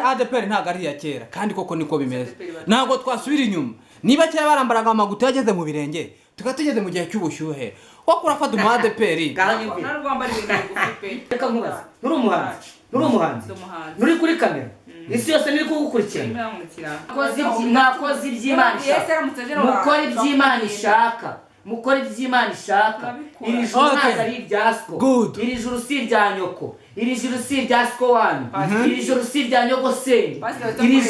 Adpr ntago ari ya kera kandi koko niko bimeze ntago twasubira inyuma niba kera barambaraga amaguta yageze mu birenge tukatugeze mu gihe cy'ubushyuhe ko kurafata mu Adpr reka nkubaza nuri umuhanzi nuri kuri kamera isi yose niri kugukurikirana mwakoze iby'Imana ishaka mukora iby'Imana ishaka mukora iby'Imana ishaka iri juru ntago ari iryasko iri juru si irya nyoko iri juru si irya sko wanyu iri juru si irya nyogosenge iri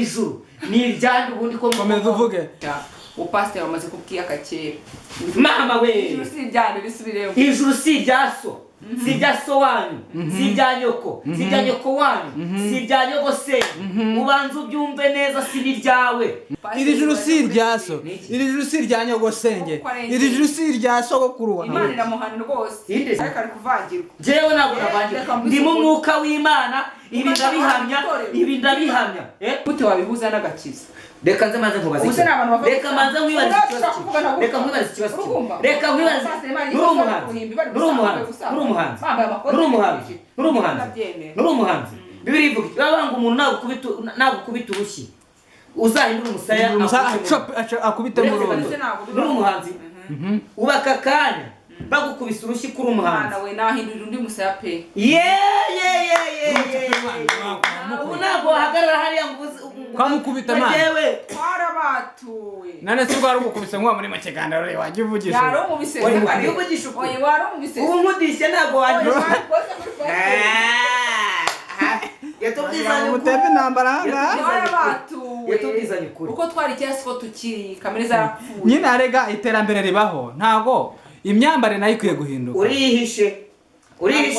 juru ni iryandi ubundi ko komeza uvuge upasiteri wamaze kubwiyaka kera mama we ijuru si iryandi bisubiremo ijuru si iryaso si iryaso wanyu si irya nyoko si irya nyoko wanyu si irya nyogosenge ubanza ubyumve neza si iryawe iri juru si iryaso iri juru si irya nyogosenge iri juru si irya sogokuru wawe Imana iramuhana rwose ariko ari kuvangirwa jewe ntabwo navangirwa ndi mu mwuka w'Imana ibi ndabihamya gute wabihuza n'agakiza reka nze maze nkubaze reka manze nkwibaze ikibazo nuri umuhanzi Bibiri ivuga babanga umuntu nagukubita urushyi uzahindura umusaya akubite mu rundo nuri umuhanzi ubaka kanya bagukubisa urushyi kuri umuhanzi we nahindurira undi musaya pe ubu ntabwo wahagarara hariya ngo kamukubita mwana yewe warabatuwe nane se rwari gukubisa nkwa muri makiganiro rero waje uvugisha yaro umubise oye waro umubise ubu nkudishe ntabwo waje yatubwizanye ukuri intambara yatubwizanye ukuri uko twari cyase ko tukiri kamere zarapfuye nyine arega iterambere ribaho ntago imyambare nayo ikwiye guhinduka urihishe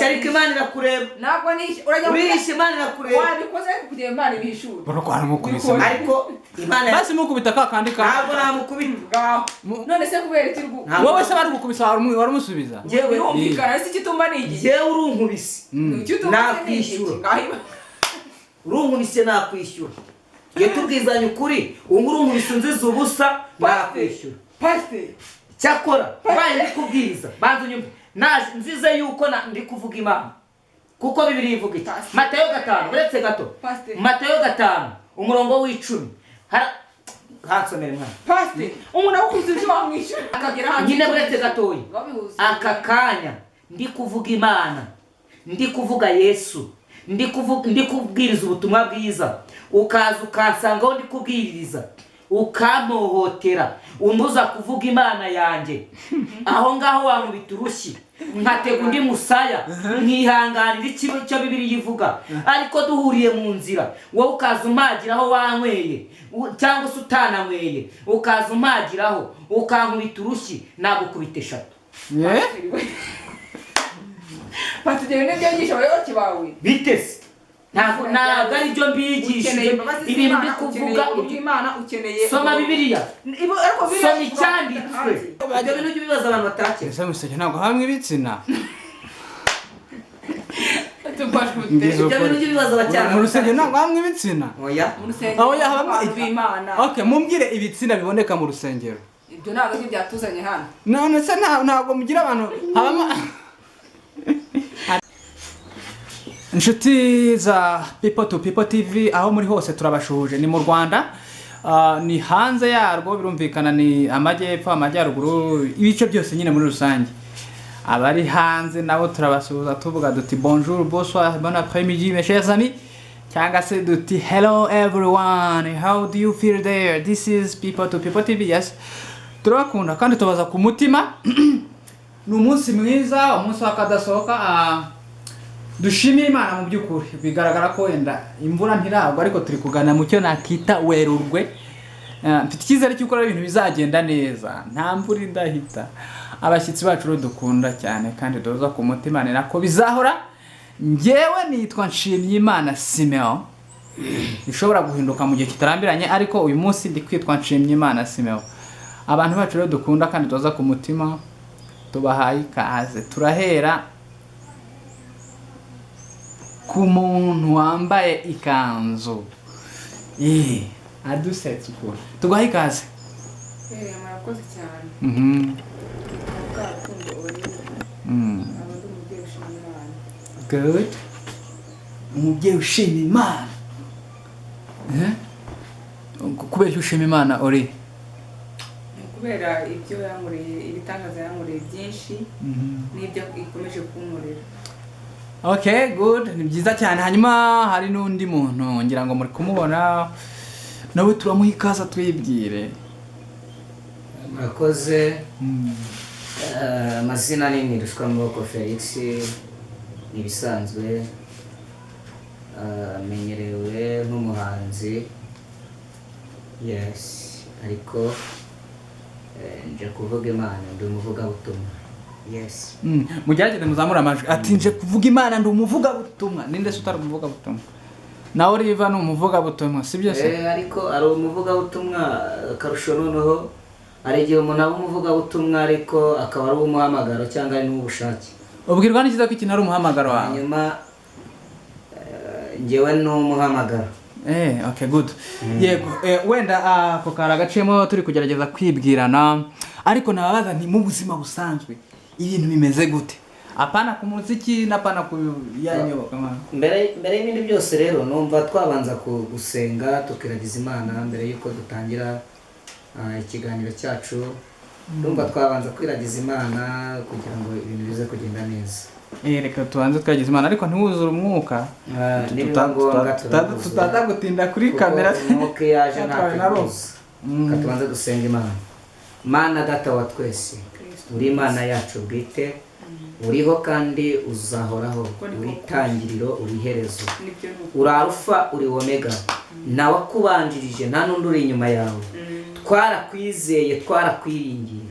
ariko Imana irakureba ntabwo nishe urihishe Imana irakureba wabikoze kugira Imana ibishura barokwana mukubise ariko Imana basi mukubita kakandi ka ntabwo namukubita none se kubera ikirgu wowe se bari gukubisa wari musubiza jewe birumvikana si kitumba nigi jewe urunkubise nakwishyura urunkubise nakwishyura yatubwizanye ukuri ubu urunkubise nziza ubusa nakwishyura pastor cyakora baye ndikubwiza banza unyumve nzize yuko ndi kuvuga Imana kuko Bibiri ivuga iki Matayo 5 uretse gato Matayo 5 umurongo w'10 hansomere mwana pastor umuntu akuze ibyo wamwishyura akagera hanze nyine uretse gatoyi aka kanya ndi kuvuga Imana ndi kuvuga Yesu ndi kubwiriza ubutumwa bwiza ukaza ukansangaho ndi kubwiriza ukamohotera umbuza kuvuga Imana yanjye aho ngaho wankubita urushyi nkatega undi musaya nkihanganira ikibi cyo Bibiri yivuga ariko duhuriye mu nzira wowe ukaza umagiraho wanyweye cyangwa se utananyweye ukaza umagiraho ukankubita urushyi nagukubita 3 patugere n'ibyo ngisha abayoboke bawe bitese ntabwo ari byo mbigishije ibintu ndi kuvuga Imana ukeneye soma Bibiliya soma icyanditswe ibyo bintu by'ibibazo abantu batakira ese museke ntabwo hamwe ibitsina ibyo bintu by'ibibazo bacyana mu rusenge ntabwo hamwe ibitsina oya hamwe Imana okay mumbwire ibitsina biboneka mu rusengero ibyo ntabwo byatuzanye hano none se ntabwo mugira abantu habamo inshuti za People to People TV aho muri hose turabashuhuje ni mu Rwanda ni hanze yarwo birumvikana ni amajyepfo amajyaruguru ibice byose nyine muri rusange abari hanze nabo turabasuhuza tuvuga duti bonjour bonsoir bon après-midi mes chers amis cyangwa se duti hello everyone how do you feel there this is People to People TV yes turabakunda kandi tubaza ku mutima ni umunsi mwiza umunsi wakadasohoka dushimiye Imana mu by'ukuri bigaragara ko wenda imvura ntiragwa ariko turi kugana mu cyo nakita werurwe mfite icyizere cy'uko ibintu bizagenda neza nta mvura indahita abashyitsi bacu rero dukunda cyane kandi doza ku mutima ni nako bizahora njyewe nitwa Nshimiyimana Simeo ishobora guhinduka mu gihe kitarambiranye ariko uyu munsi ndi kwitwa Nshimiyimana Simeo abantu bacu rero dukunda kandi doza ku mutima tubahaye ikaze turahera ku muntu wambaye ikanzu adusetse uko tugaha ikaze murakoze cyane good umubyeyi ushima Imana kubera icyo ushima Imana uri kubera ibyo yankoreye ibitangaza yankoreye byinshi n'ibyo ikomeje kunkorera. Okay, good. Ni byiza cyane. Hanyuma hari n'undi muntu ngira ngo muri kumubona nawe turamuha ikaza twibwire. Murakoze. Amazina ni Niruswa Maboko Felix, nibisanzwe amenyerewe nk'umuhanzi. Yes, ariko nje kuvuga Imana ndi umuvuga butumwa. Yes. Mugerageze muzamura amajwi. Ati nje kuvuga Imana ndi umuvuga butumwa. Ninde se utari umuvuga butumwa? Nawe Olive ni umuvuga butumwa, sibyo se? Ariko ari umuvuga butumwa karusho noneho ari igihe umuntu aba umuvuga butumwa ariko akaba ari umuhamagaro cyangwa ari n'ubushake. Ubwirwa n'ikiza ko ikintu ari umuhamagaro wawe. Hanyuma ngewe ni umuhamagaro. Okay, good. Yego, wenda ako karagacemo turi kugerageza kwibwirana ariko nababaza nti mu buzima busanzwe ibintu bimeze gute? Apana ku muziki napana ku yanyoboka mama. Mbere y'ibindi byose rero numva twabanza gusenga tukiragiza Imana mbere yuko dutangira ikiganiro cyacu. Numva twabanza kwiragiza Imana kugira ngo ibintu bize kugenda neza. Reka tubanze twagize Imana ariko ntiwuzure umwuka. Tutaza gutinda kuri kamera. Umwuka yaje ntakubuza. Katubanze dusenga Imana. Mana Data wa twese, uri Imana yacu bwite, uriho kandi uzahoraho, uri tangiriro, uri herezo, uri Alpha, uri Omega, nawe akubanjirije nta n'undi uri inyuma yawe. Twarakwizeye, twarakwiringiye,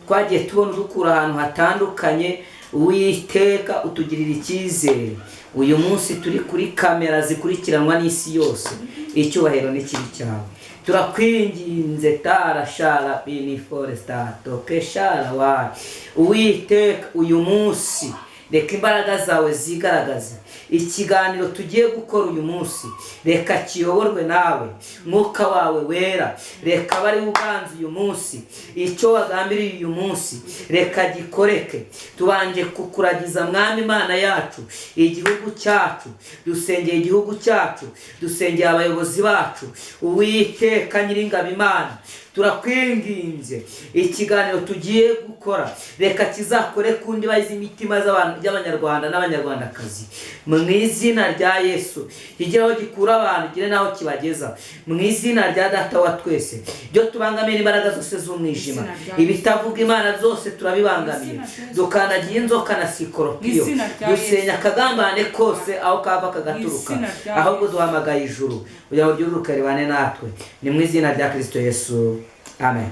twagiye tubona udukura ahantu hatandukanye. Uwiteka utugirira icyizere. Uyu munsi turi kuri kamera zikurikiranwa n'isi yose, icyubahiro n'ikibi cyawe. Turakwinginze tarashara bini foresta tokeshara wa Uwiteka uyu munsi reka imbaraga zawe zigaragaze. Ikiganiro tugiye gukora uyu munsi reka kiyoborwe nawe, mwuka wawe wera reka bari uganze uyu munsi. Icyo wagambiriye uyu munsi reka gikoreke. Tubanje kukuragiza Mwami Imana yacu igihugu cyacu, dusengeye igihugu cyacu, dusengeye abayobozi bacu. Uwiteka Nyiringabo Imana, turakwinginze ikiganiro tugiye gukora reka kizakore kundi bayize imitima y'Abanyarwanda n'Abanyarwandakazi mu izina rya Yesu. Higiraho gikura abantu gire naho kibageza mu izina rya Data wa twese. Byo tubangamira imbaraga zose z'umwijima, ibitavuga Imana zose turabibangamiye. Dukandagiye inzoka na sikoropiyo, dusenya akagambane kose aho kava kagaturuka. Ahubwo duhamagaye ijuru kugira ngo ryururuke ribane natwe. Ni mu izina rya Kristo Yesu. Amen.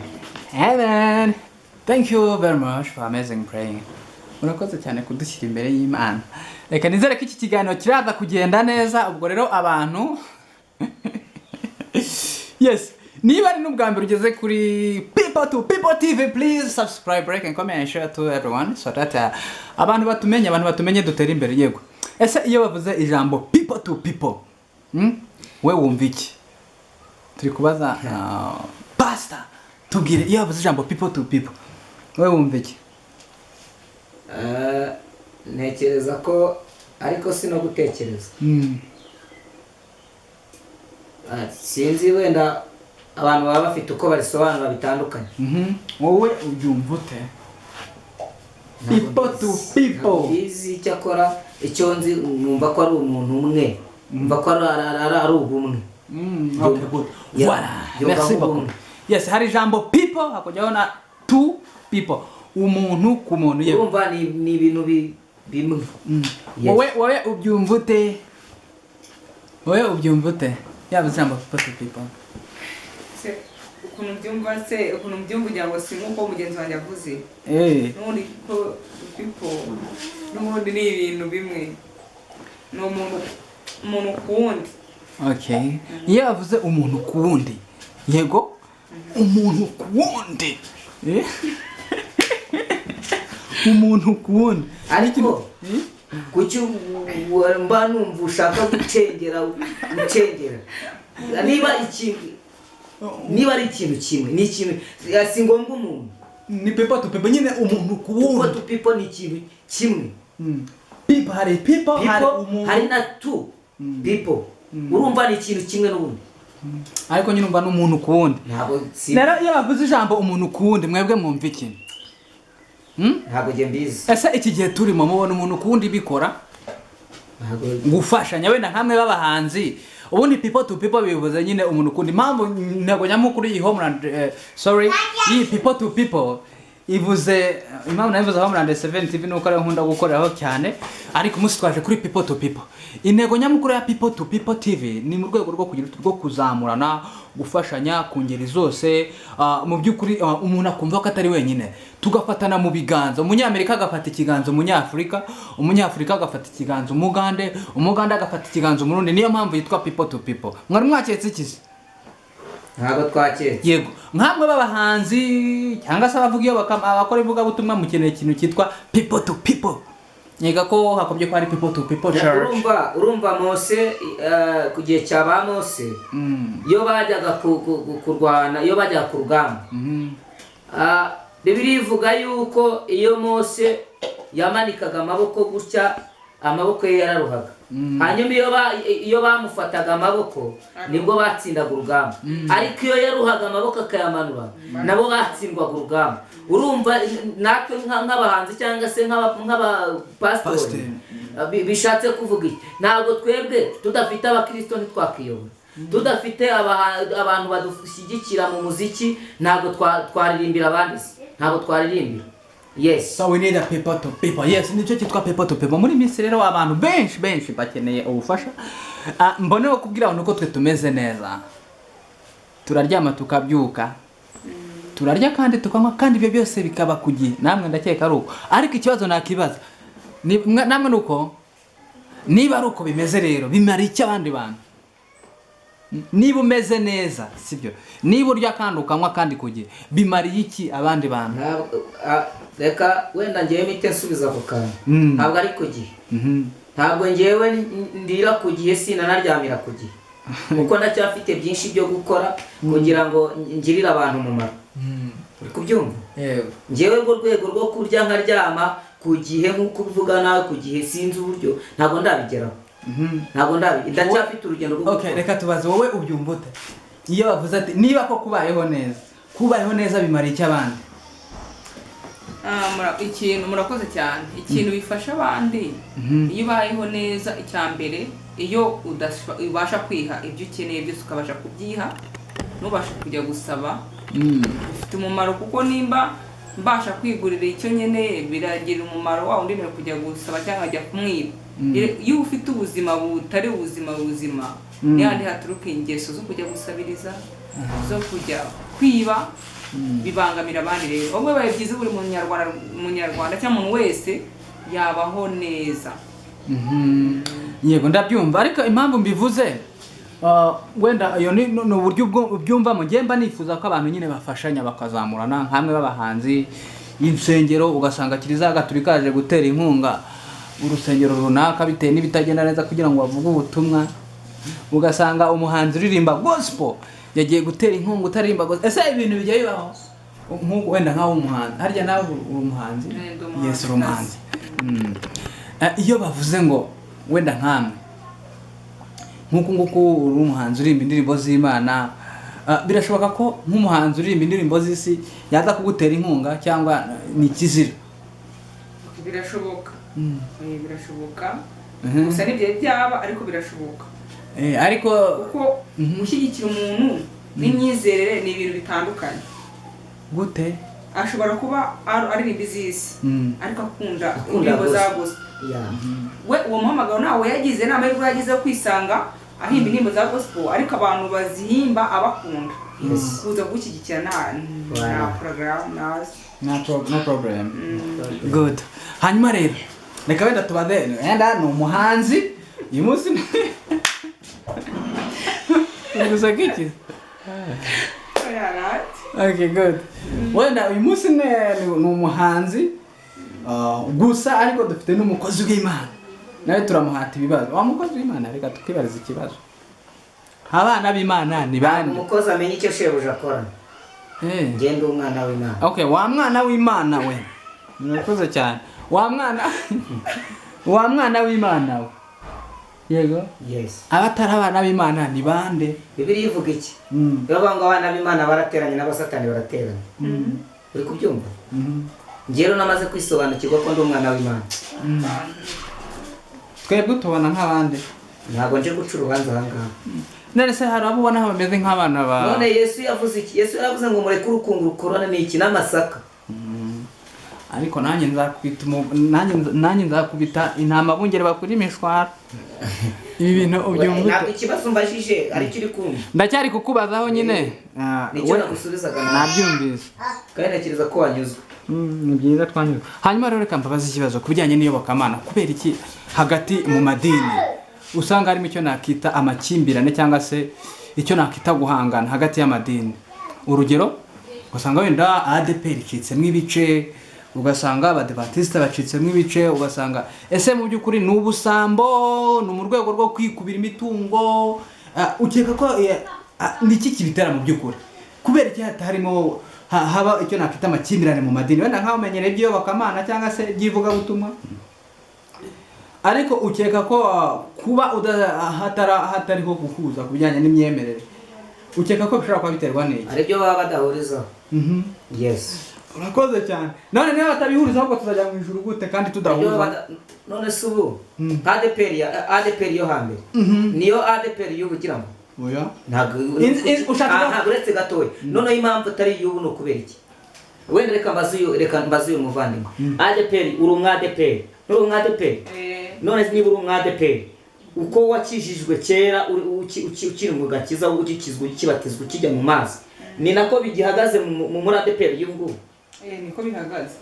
Amen. Thank you very much for amazing praying. Murakoze cyane kudushyira imbere y'Imana. Reka nizere ko iki kiganiro kiraza kugenda neza. Ubwo rero abantu yes, niba ari n'ubwa mbere ugeze kuri People to People TV, please subscribe, like and comment and share to everyone so that abantu batumenye dutere imbere. Yego, ese iyo bavuze ijambo people to people, we wumva iki? Turi kubaza pastor, tubwire iyo bavuze ijambo people to people, we wumva iki? Ntekereza ko ariko sino gutekereza. Sinzi wenda abantu baba bafite uko barisobanura bitandukanye. Wowe ubyumva ute? People to people. Izi cyakora icyo nzi numva ko ari umuntu umwe. Numva ko ari ubumwe. Okay, good. Voilà. Merci beaucoup. Yes, hari ijambo people hakujyaho na to people. Umuntu ku muntu yewe. Urumva ni ibintu bimwe. Wowe ubyumva ute? Wowe ubyumva ute? Yaba ijambo people to people. Ukuntu mbyumva ugira ngo si nk'uko mugenzi wanjye avuze. N'ubundi ko people n'ubundi ni ibintu bimwe. Ni umuntu ku wundi. Okay. Iyo avuze umuntu ku wundi, yego umuntu ku wundi. Umuntu ku wundi. Ariko kuki mba numva ushaka gucengera. Niba ari ikintu kimwe, ni ikintu si ngombwa umuntu. Ni people to people nyine umuntu ku wundi. People to people ni ikintu kimwe. People hari people hari umuntu. Hari na two people. Urumva ni ikintu kimwe n'ubundi. ariko nyine umva n'umuntu kuwundi rero iyo bavuze ijambo umuntu kuwundi mwebwe mwumva iki? ntabwo ngiye mbizi. Ese iki gihe turimo mubona umuntu kuwundi bikora gufashanya wenda nkamwe b'abahanzi ubundi people to people bivuze nyine umuntu kundi mpamvu ntego nyamukuru iyi homeland iyi people to people ivuze impamvu nabivuze homeland 7 TV nuko ari nkunda gukoreraho cyane ariko umunsi twaje kuri people to people. Intego nyamukuru ya people to people TV ni mu rwego rwo kugira rwo kuzamurana gufashanya ku ngeri zose mu by'ukuri umuntu akumva ko atari wenyine tugafatana mu biganza umunyamerika agafata ikiganza umunyafrika agafata ikiganza umugande agafata ikiganza umurundi niyo mpamvu yitwa people to people. Mwari mwaketse iki? Ntabwo twaketse. Yego nkamwe b'abahanzi cyangwa se abavuga iyo abakora ivuga butumwa mukeneye ikintu cyitwa people to people. Nyega ko hakobye ko ari people to people church. Urumva Mose ku gihe cyaba Mose iyo bajyaga kurwana iyo bajyaga ku rugamba Bibiliya ivuga yuko iyo Mose yamanikaga amaboko gutya amaboko ye yararuhaga hanyuma iyo bamufataga amaboko nibwo batsindaga urugamba ariko iyo yaruhaga amaboko akayamanura nabo batsindwaga urugamba. Urumva natwe nk'abahanzi cyangwa se nk'abapastori bishatse kuvuga iki? Ntabwo twebwe tudafite abakristo ntitwakiyobora tudafite abantu badushyigikira mu muziki ntabwo twaririmbira abandi ntabwo twaririmbira. Yes, so we need a people to people. Yes, nicyo cyitwa people to people. Muri minsi rero abantu benshi bakeneye ubufasha. Mboneho kubwira abantu ko twe tumeze neza. Turaryama tukabyuka. Turarya kandi tukanywa kandi ibyo byose bikaba kugiye. Namwe ndakeka ari uko. Ariko ikibazo nakibaza. Namwe nuko niba ari uko bimeze rero bimara iki abandi bantu? Niba umeze neza sibyo niba urya kandi ukanywa kandi kugiye bimariye iki abandi bantu? Reka wenda ngiye mite nsubiza ku kantu ntabwo ari ku gihe ntabwo ngewe ndira ku gihe sinanaryamira ku gihe kuko ndacyafite byinshi byo gukora kugira ngo ngirire abantu umumaro. Uri kubyumva? Ngewe rwo rwego rwo kurya nkaryama ku gihe nk'uko uvuga nawe ku gihe sinzi uburyo ntabwo ndabigeraho. Ntabwo ndacyafite urugendo rwo. Okay, reka tubaze wowe ubyumva ute iyo bavuze ati niba ko kubayeho neza bimariye iki abandi? Ikintu murakoze cyane ikintu bifasha abandi iyo ubayeho neza icyambere iyo ubasha kwiha ibyo ukeneye byose ukabasha kubyiha nubasha kujya gusaba bifite umumaro kuko nimba mbasha kwigurira icyo nkeneye biragira umumaro wa undi kujya gusaba cyangwa ajya kumwiba. Iyo ufite ubuzima butari ubuzima n'ahandi haturuka ingeso zo kujya gusabiriza zo kujya kwiba bibangamira abandi. Rero ubwo baye byiza buri munyarwanda cyangwa umuntu wese yabaho neza. Yego ndabyumva ariko impamvu mbivuze wenda iyo ni uburyo byumva mu gemba nifuza ko abantu nyine bafashanya bakazamurana nkamwe b'abahanzi insengero ugasanga kiliziya gatolika yaje gutera inkunga urusengero runaka bitewe n'ibitagenda neza kugira ngo bavuge ubutumwa ugasanga umuhanzi uririmba gospel yagiye gutera inkunga utarimba gospel. Ese ibintu bijya bibaho nk'uko wenda nkaho umuhanzi harya nawe umuhanzi? Yes, umuhanzi. Iyo bavuze ngo wenda nkamwe nk'uko uri umuhanzi urimba indirimbo z'Imana birashoboka ko nk'umuhanzi urimba indirimbo z'isi yaza kugutera inkunga cyangwa ni kizira? Birashoboka. Birashoboka. Gusa n'ibyo byaba ariko birashoboka. Ariko uko mushyigikira umuntu n'imyizerere ni ibintu bitandukanye. Gute? Ashobora kuba ari bizisi ariko akunda indirimbo za gospel. We uwo muhamagaro nawe yagize nama y'ubwo yagize kwisanga ahimba indirimbo za gospel ariko abantu bazihimba abakunda. Kuza gushyigikira na program no problem. Good. Hanyuma rero reka wenda tubaze wenda ni umuhanzi uyu munsi gusa kiki. Okay, good. Wenda uyu munsi ni umuhanzi gusa ariko dufite n'umukozi w'Imana nawe turamuhata ibibazo. Wa mukozi w'Imana reka tukibariza ikibazo abana b'Imana ni bande? Umukozi amenye icyo shebuja akora. Ngende umwana w'Imana. Okay, wa mwana w'Imana we murakoze cyane. Wa mwana w'Imana we yego yes abatari abana b'Imana ni bande? Bibiliya ivuga iki bavuga ngo abana b'Imana barateranye n'abasatani barateranye uri kubyumva ngero namaze kwisobanukirwa ko ndi umwana w'Imana twebwe tubona nk'abandi ntabwo nje guca urubanza ahangaha none se hari abo ubona bameze nk'abana ba none Yesu yavuze iki Yesu yaravuze ngo mureke urukungu rukorana n'iki n'amasaka ariko nanjye nzakubita intama bungere bakuri imishwara ibi bintu ubyumva ntabwo ikibazo mbajije ari kiri kumva ndacyari kukubazaho nyine nicyo nagusubizaga nabyumvise kandi ntekereza ko wanyuzwe ni byiza twanyuzwe hanyuma rero reka mbabaze ikibazo ku bijyanye n'iyobokamana kubera iki hagati mu madini usanga harimo icyo nakita amakimbirane cyangwa se icyo nakita guhangana hagati y'amadini urugero ugasanga wenda Adpr icitsemo ibice ugasanga abadivantiste bacitsemo ibice ugasanga ese mu by'ukuri ni ubusambo ni mu rwego rwo kwikubira imitungo ukeka ko ni iki kibitera mu by'ukuri kubera iki harimo haba icyo nakita amakimbirane mu madini wenda nk'aho umenyereye iby'iyobokamana cyangwa se iby'ivugabutumwa ariko ukeka ko kuba hatariho guhuza ku bijyanye n'imyemerere ukeka ko bishobora kuba biterwa n'iki hari ibyo baba badahurizaho yes urakoze cyane none niba batabihuriza ahubwo tuzajya mu ijuru gute kandi tudahuza none se ubu Adpr yo hambere niyo Adpr y'ubu ugira ngo oya ntabwo uretse gatoya noneho impamvu atari iy'ubu ni ukubera iki wenda reka mbaze uyu muvandimwe Adpr uri umwadpr uri umwadpr none niba uri umwadpr uko wakijijwe kera ukiri mu gakiza ugikizwa ukibatizwa ukijya mu mazi ni nako bigihagaze muri Adpr y'ubu niko bihagaze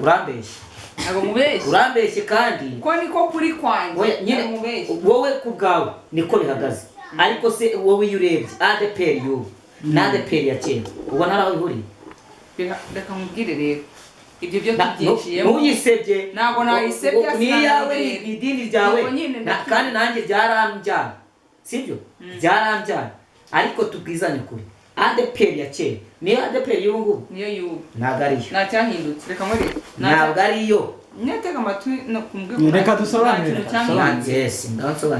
urambeshye ntabwo mubeshye urambeshye kandi ko niko kuri kwanjye wowe ku bwawe niko bihagaze ariko se wowe iyo urebye Adpr y'ubu na Adpr ya kera ubona ari aho bihuriye reka nkubwire rero ibyo byo tubyinjiyemo ntuyisebye ntabwo nayisebye niyawe ni idini ryawe kandi nanjye byarambyana sibyo byarambyana ariko tubwizanye kuri Adpr ya kera niyo Adpr y'ubu ngubu niyo y'ubu ntabwo ariyo ntacyahindutse reka muri ntabwo ariyo nyatega amatwi no kumbwe reka dusobanure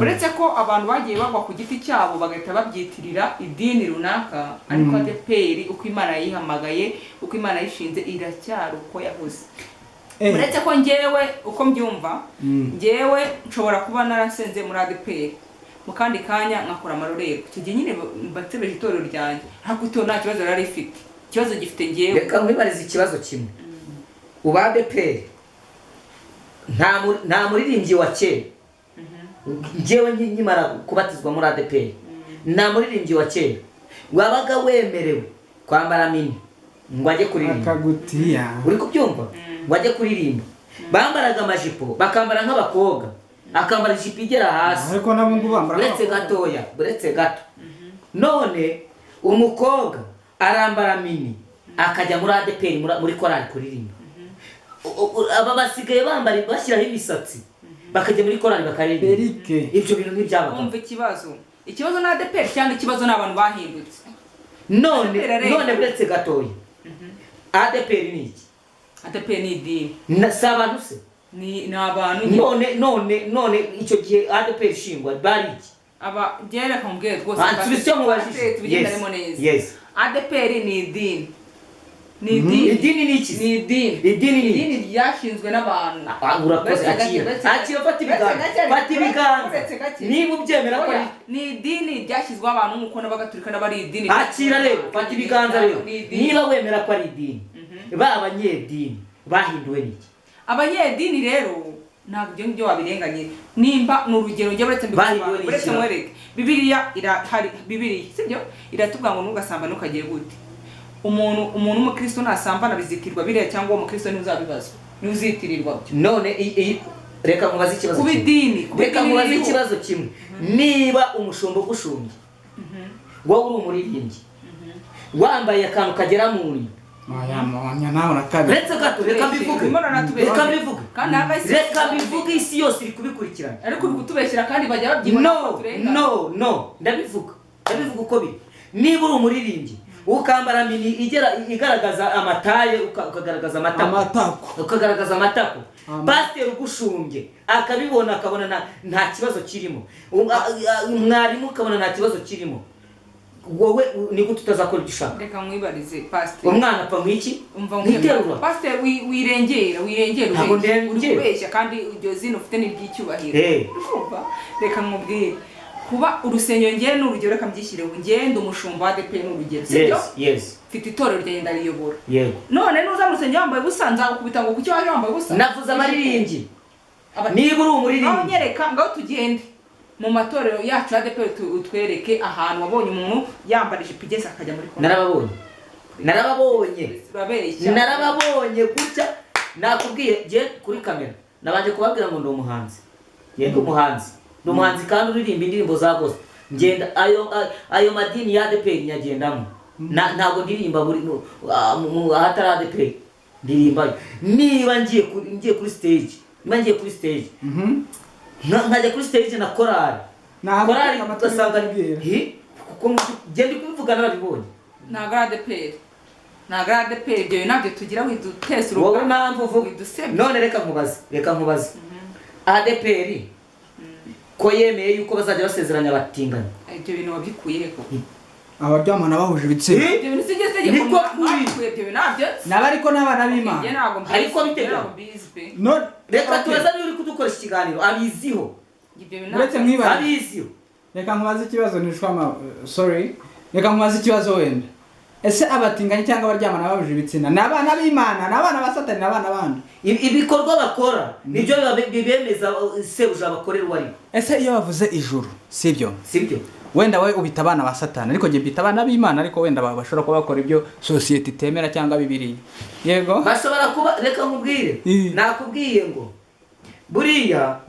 uretse ko abantu bagiye bagwa ku giti cyabo bagahita babyitirira idini runaka ariko Adpr uko Imana yihamagaye uko Imana yishinze iracyari uko yahoze uretse ko njyewe uko mbyumva njyewe nshobora kuba narasenze muri Adpr mu kandi kanya nkakora amarorero icyo gihe nyine mbatebeje itorero ryanjye ariko ito nta kibazo rari ifite ikibazo gifite njyewe reka mwibarize ikibazo kimwe uba Adpr nta muririmbyi wa kera njyewe nkimara kubatizwa muri Adpr nta muririmbyi wa kera wabaga wemerewe kwambara mini ngo ajye kuririmba akagutiya uri kubyumva ngo ajye kuririmba bambaraga amajipo bakambara nk'abakobwa akambara ijipo igera hasi ariko nabo ngo bambara buretse gato none umukobwa arambara mini akajya muri Adpr muri korali kuririmba aba basigaye bambara bashyiraho imisatsi bakajya muri korali bakaririmba ibyo bintu nk'ibyabaga umva ikibazo na Adpr cyangwa ikibazo n'abantu bahindutse none buretse gatoya Adpr ni iki Adpr ni idini si abantu se ni abantu none icyo gihe Adpr ishingwa bari iki byere kumbwira rwose nsubise mu bajije tubigendaremo neza yes Adpr ni idini idini ni iki idini ryashinzwe n'abantu urakoze akira fata ibiganza niba ubyemera ko ni idini ryashyizweho abantu nk'uko n'abagatulika n'abari idini akira rero fata ibiganza rero niba wemera ko ari idini ba abanyedini bahinduwe n'iki abanyedini rero ntabwo ibyo ngibyo wabirenganye nimba ni urugero njye buretse mwereke Bibiliya irahari Bibiliya sibyo iratubwira ngo ntugasambane ukagiye gute umuntu w'umukristo nasambana bizikirwa biriya cyangwa uwo mukristo ntuzabibazwa ntuzitirirwa none reka mubaze ikibazo kimwe niba umushumba ugushumbye wowe uri umuririmbyi wambaye akantu kagera mu nda reka mbivuge isi yose iri kubikurikirana ariko uri kutubeshyira kandi bajya babyibona no ndabivuga uko biri niba uri umuririmbyi ukambara mini igaragaza amataye ukagaragaza amatako ukagaragaza amatako pasteur ugushumbye akabibona akabona nta kibazo kirimo mwarimu ukabona nta kibazo kirimo wowe ni gute utazakora igishaka reka mwibarize pasteur umwana apfa mwiki umva mwiterura pasteur wirengera urubeshya kandi iryo zino ufite n'iby'icyubahiro reka mwubwire kuba urusengero ngiye n'urugero reka mbyishyire ngende umushumba wa Adpr n'urugero sibyo yes mfite itorero ryenda riyobora yego none nuza mu rusengero wambaye busanza ukubita ngo kuki waje wambaye busanza navuze amaririmbyi niba uri umuririmbyi nyereka ngaho tugende mu matorero yacu Adpr utwereke ahantu wabonye umuntu yambarije pigesa akajya muri konti narababonye gutya nakubwiye je kuri kamera nabanje kubabwira ngo ndi umuhanzi yego umuhanzi kandi uririmba indirimbo za gospel ngenda ayo madini ya Adpr nyagendamo ntago ndirimba muri ahatari Adpr ndirimba niba ngiye kuri stage nkajya kuri stage na korali ugasanga kuko ngende kubivuga narabibonye ntago Adpr ibyo nabyo tugira widutesa urugo wowe mpamvu uvuga none reka nkubaze Adpr ko yemeye yuko bazajya basezeranya abatingana ibyo bintu wabyikuye ko abaryamana bahuje ibitsina ibyo bintu sigeze tegeko ibyo nabyo nabariko n'abana b'Imana ariko biteganya no reka tubaza niba uri kudukoresha ikiganiro abiziho ibyo bintu uretse mwibara abiziho reka nkubaze ikibazo nishwama sorry reka nkubaze ikibazo wenda ese abatinganye cyangwa abaryamana bahuje ibitsina n'abana b'Imana n'abana ba Satani n'abana bandi ibikorwa bakora nibyo bibemeza sebuja bakorera wari ese iyo bavuze ijuru sibyo wenda we ubita abana ba Satani ariko ngiye bita abana b'Imana ariko wenda bashobora kuba bakora ibyo society itemera cyangwa Bibiliya yego bashobora kuba reka nkubwire nakubwiye ngo buriya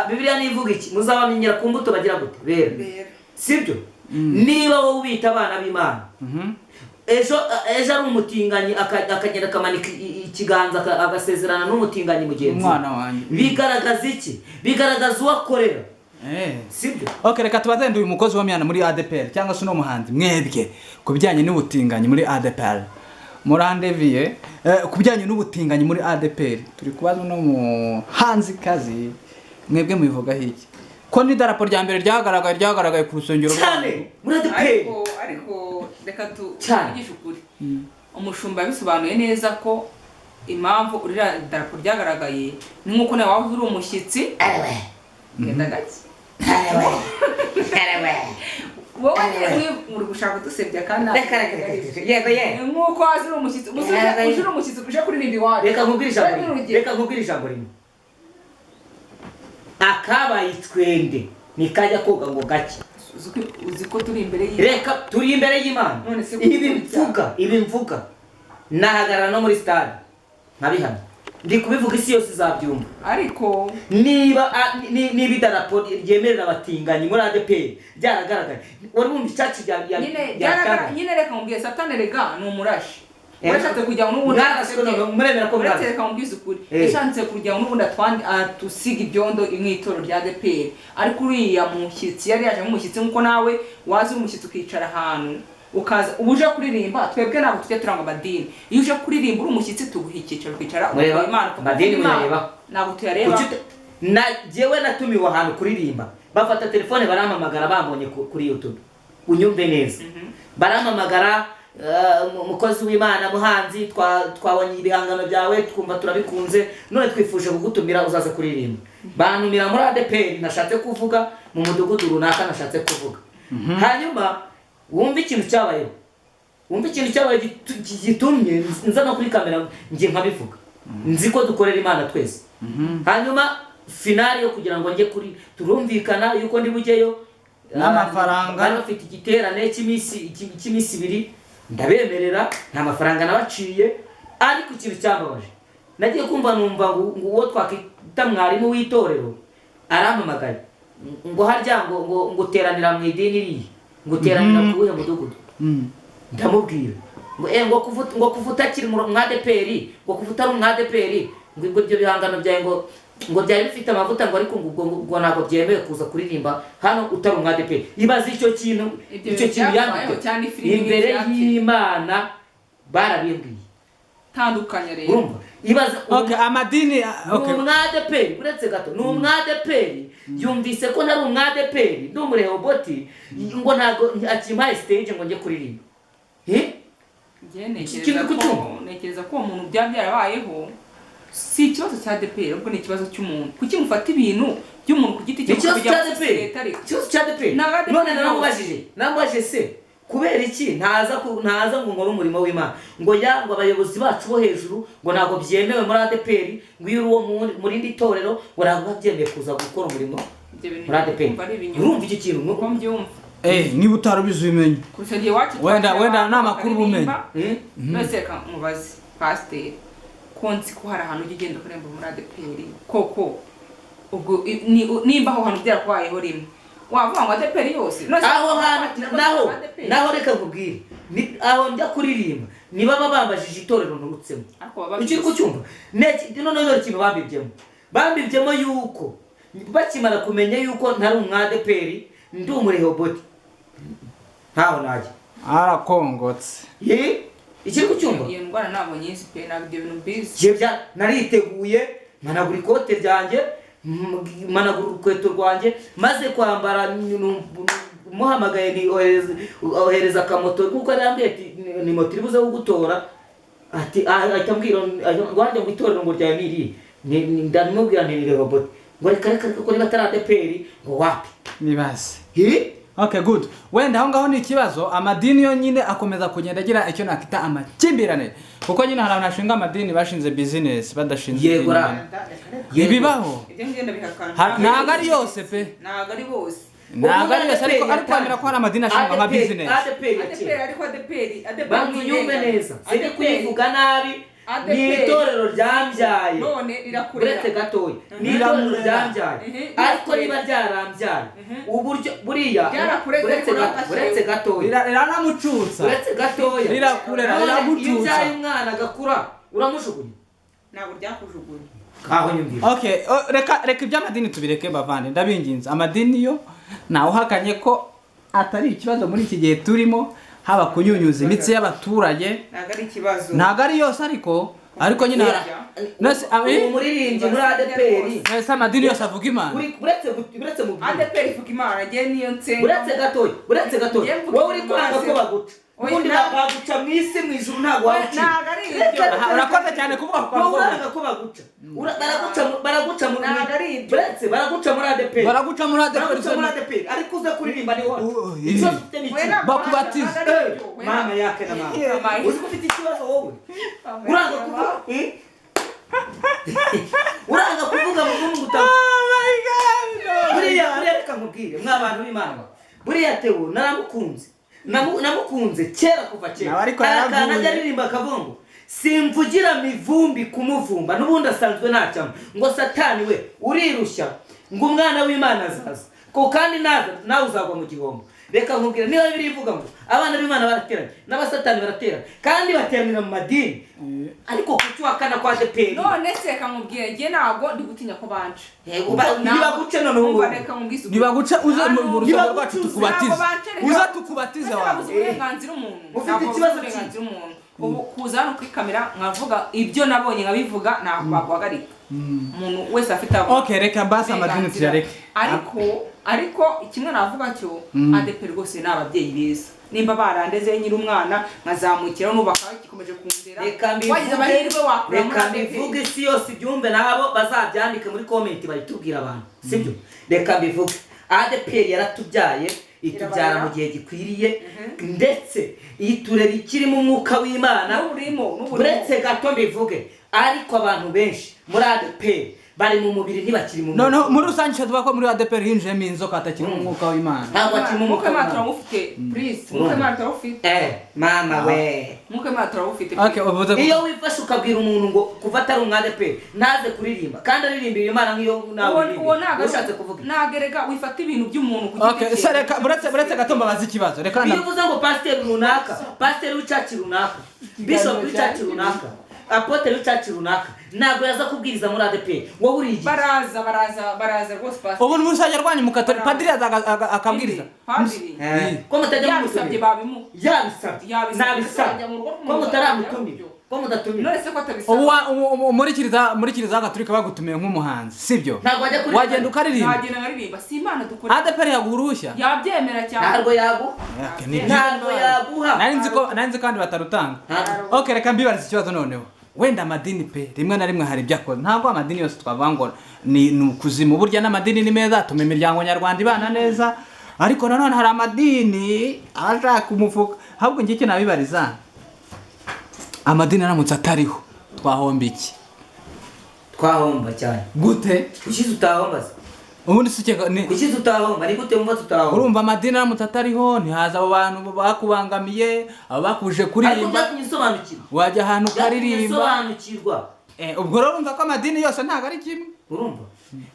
Bibiliya nivuga iki muzabamenyera ku mbuto bagira gute bera sibyo niba wowe ubita abana b'Imana ejo ari umutinganyi akagenda akamanika ikiganza agasezerana n'umutinganyi mugenzi umwana wanjye bigaragaza iki bigaragaza uwakorera sibyo okay reka tubaze uyu mukozi w'Imana muri Adpr cyangwa se no muhanzi mwebwe kubijyanye n'ubutinganyi muri Adpr murandeviye kubijyanye n'ubutinganyi muri Adpr turi kubaza no muhanzi kazi mwebwe mubivuga iki ko ni darapo rya mbere ryagaragaye ku rusengero cyane muri Adpr ariko reka tugishe ukuri umushumba yabisobanuye neza ko impamvu urira darapo ryagaragaye ni nkuko nawe wavuze uri umushyitsi genda gake wowe muri gushaka dusebya kandi yego nkuko wazi uri umushyitsi uje umushyitsi uje kuririmba iwawe reka nkubwire ijambo rimwe akabaye itwende nikajya koga ngo gake uzi ko turi imbere y'Imana ibi mvuga nahagarara no muri stade nkabihamya ndi kubivuga isi yose izabyumva ariko niba idarapo ryemerera abatinganyi muri Adpr byaragaragaye wari wumva icyacu nyine reka mubwiye Satani rega ni umurashi urashatse kujya n'ubundi muremera ko murashi reka mubwize ukuri yashatse kujya n'ubundi atusiga ibyondo mw'itoro rya Adpr ariko uriya mushyitsi yari yaje nk'umushyitsi nkuko nawe wazi umushyitsi ukicara ahantu ukaza uje kuririmba twebwe ntabwo tujya turanga amadini iyo uje kuririmba uri umushyitsi tuguha icyicaro kwicara Imana amadini mureba ntabwo tuyareba jewe natumiwe ahantu kuririmba bafata telefone barampamagara bambonye kuri YouTube unyumve neza barampamagara umukozi w'Imana muhanzi twabonye ibihangano byawe twumva turabikunze none twifuje kugutumira uzaza kuririmba bantumira muri Adpr nashatse kuvuga mu mudugudu runaka nashatse kuvuga hanyuma wumva ikintu cyabaye gitumye nza no kuri kamera ngiye nkabivuga nzi ko dukorera Imana twese hanyuma finali yo kugira ngo njye kuri turumvikana yuko ndi bugeyo n'amafaranga bari bafite igiterane cy'iminsi ibiri ndabemerera nta mafaranga nabaciye ariko ikintu cyambabaje nagiye kumva numva ngo uwo twakita mwarimu w'itorero arampamagaye ngo harya ngo teranira mu idini riye ngo teranira ku uyu mudugudu ndamubwira ngo kuvuta kiri mu Adpr ngo kuvuta ari mu Adpr ngo ibyo bihangano byawe ngo ngo byari bifite amavuta ngo ariko ngo ntabwo byemewe kuza kuririmba hano utari umwadeperi. Ibaze icyo kintu yanditse imbere y'Imana barabimbwiye tandukanye rero. urumva ibaze amadini umwadeperi uretse gato ni umwadeperi yumvise ko ntari umwadeperi ndi umurehoboti ngo ntabwo akimpaye stage ngo njye kuririmba. Ntekereza ko umuntu byarabayeho si ikibazo cya ADPR ahubwo ni ikibazo cy'umuntu. Kuki mufata ibintu by'umuntu ku giti cye ikibazo cya ADPR none namubajije se kubera iki ntaza ngo nkore umurimo w'Imana ngo ngo abayobozi bacu bo hejuru ngo ntabwo byemewe muri ADPR ngo iyo uwo mu rindi torero ngo ntabwo byemeye kuza gukora umurimo muri ADPR. urumva iki kintu nuko mbyumva niba utarubizi ubimenye wenda n'amakuru ubumenye nose reka mubaze pasiteri konzi ko hari ahantu ujya ugenda kuremba muri ADPR koko ubwo nimba aho hantu byarakubayeho rimwe wavuga ngo ADPR yose aho hantu naho reka nkubwire aho njya kuririmba niba babambajije itorero nturutsemo iki ko cyumva none ikintu bambibyemo yuko bakimara kumenya yuko ntari umwadepr ndi umurehoboti ntaho najya arakongotse iki ko cyumva iyo ndwara ntabwo nyizi pe ntabwo ibyo bintu bizi nariteguye managura ikote ryanjye managura urukweto rwanjye maze kwambara muhamagaye ni ohereza akamoto kuko yarambwiye ati ni moto iri buze kugutora ati ahitambwira rwanje ngo itorero ngo ryawe niri ndamubwira nti robot ngo reka ko niba atari ADPR ngo wapi nibaze okay good wenda aho ngaho ni ikibazo amadini yo nyine akomeza kugenda agira icyo nakita amakimbirane kuko nyine hari abantu bashinga amadini bashinze business badashinze ibibaho ntabwo ari yose pe ntabwo ari bose ntabwo ari yose ariko kwemera ko hari amadini ashinga ama business ADPR banyumve neza sindi kuyivuga nabi ni itorero ryambyaye none rirakurera uretse gatoya ni itorero ryambyaye ariko niba ryarambyaye uburyo buriya uretse gatoya riramucutsa uretse gatoya rirakurera riramucutsa iyo ubyaye umwana agakura uramushugunya ntabwo ryakujugunya aho nyumvira okay reka iby'amadini tubireke bavande ndabinginze amadini yo nawe uhakanye ko atari ikibazo muri iki gihe turimo haba kunyunyuza imitsi y'abaturage ntabwo ari yose ariko nyine nose umuririmbyi muri ADPR nese amadini yose avuga Imana uretse mu ADPR ivuga Imana agiye niyo nsenga uretse gatoya wowe uri kwanga ko baguca ubundi baguca mu isi mu ijuru ntabwo waguca urakoze cyane kuvuga ko uranga ko baguca baraguca muri uretse baraguca muri ADPR ariko uza kuririmba ni wowe icyo ufite ni bakubatiza mama yake na mama uzi ko ufite ikibazo wowe uranga kuvuga mu Mungu utavuga buriya reka nkubwire mw'abantu b'Imana buriya Theo namukunze kera kuva kera akana aririmba akavungu simvugira mivumbi kumuvumba n'ubundi asanzwe ntacyamo ngo satani we urirushya ngo umwana w'Imana azaza ko kandi nawe uzagwa mu gihombo. Reka nkubwira niba birivuga ngo abana b'Imana baraterana n'abasatani baraterana kandi bateranira mu madini ariko kucyuhakana kwa ADPR none se reka nkubwire ngiye ntabwo ndi gutinya ko banje niba guce none ubu niba guce uze mu rusengero rwacu tukubatize uza tukubatize wawe uburenganzira umuntu ufite ikibazo cy'umuntu ubu kuza hano kuri kamera nkavuga ibyo nabonye nkabivuga ntabwo baguhagarika umuntu wese afite okay reka basi amadini tuyareke ariko kimwe navuga cyo ADPR rwose ni ababyeyi beza nimba barandeze nyiri umwana nkazamukira n'ubaka gikomeje kundera wagize amahirwe wakura reka mbivuge isi yose ibyumve nabo bazabyandike muri comment bayitubwira abantu sibyo reka mbivuge ADPR yaratubyaye itubyara mu gihe gikwiriye ndetse iturera ikiri mu mwuka w'Imana uretse gato mbivuge ariko abantu benshi muri ADPR bari mu mubiri ntibakiri mu mubiri no muri rusange tuvuga ko muri ADPR hinjemo inzoka atakiri mu mwuka w'Imana ntabwo akiri mu mwuka w'Imana turamufite please mwuka w'Imana turamufite mama we mwuka w'Imana turamufite okay iyo wifashe ukabwira umuntu ngo kuva atari umwadepr ntaze kuririmba kandi aririmbira Imana nk'iyo nawe ushatse kuvuga nagerega wifata ibintu by'umuntu ku giti okay reka buretse gatomba bazi ikibazo reka iyo uvuze ngo pastor runaka pastor w'icaci runaka bishop w'icaci runaka apotre w'icacu runaka ntabwo yaza kubwiriza muri ADPR wowe uri iki baraza rwose pastor ubu n'umusajya rwanye mu katoli padiri akabwiriza ko mutajya yabisabye babimu yabisabye nabisabye ko mutaramutumira ko mudatumira none se ko atabisabye ubu muri kiliziya gatolika bagutumiye nk'umuhanzi sibyo ntabwo wajya kuri wagenda ukaririmba wagenda nkaririmba si Imana dukora ADPR yaguha uruhushya yabyemera cyane ntabwo yaguha nari nzi kandi batarutanga okay reka mbibariza ikibazo noneho wenda amadini pe rimwe na rimwe hari ibyo akora ntabwo amadini yose twavuga ngo ni ukuzimu burya n'amadini ni meza atuma imiryango nyarwanda ibana neza ariko nanone hari amadini ashaka umufuka ahubwo njye icyo nabibariza amadini aramutse atariho twahomba iki twahomba cyane gute kukiza utahombaza ubundi sukeka ni kukiza utahomba ni gute mumva tutahomba urumva amadini aramutse atariho ntihaza abo bantu bakubangamiye abo bakuje kuririmba wajya ahantu ukaririmba ubwo rero urumva ko amadini yose ntabwo ari kimwe urumva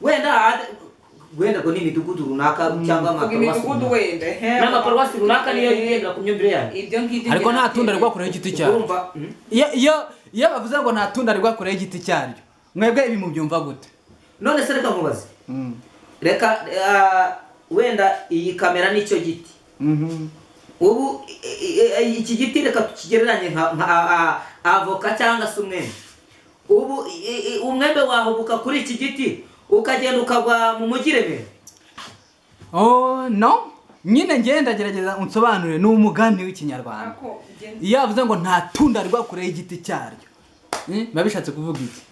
wenda ngo ni imidugudu runaka cyangwa imidugudu wenda n'amaparuwasi runaka niyo yigendera ku myumvire yayo ibyo ngibyo ariko nta tunda rwa kure y'igiti cyaryo iyo bavuze ngo nta tunda rwa kure y'igiti cyaryo mwebwe ibi mubyumva gute none se reka nkubaze reka wenda iyi kamera nicyo giti ubu iki giti reka tukigereranye nka avoka cyangwa se umwembe ubu umwembe wahubuka kuri iki giti ukagenda ukagwa mu mugiremere no nyine ngenda gerageza unsobanurire ni umugani w'ikinyarwanda iyo avuze ngo nta tunda rwa kure y'igiti cyaryo biba bishatse kuvuga iki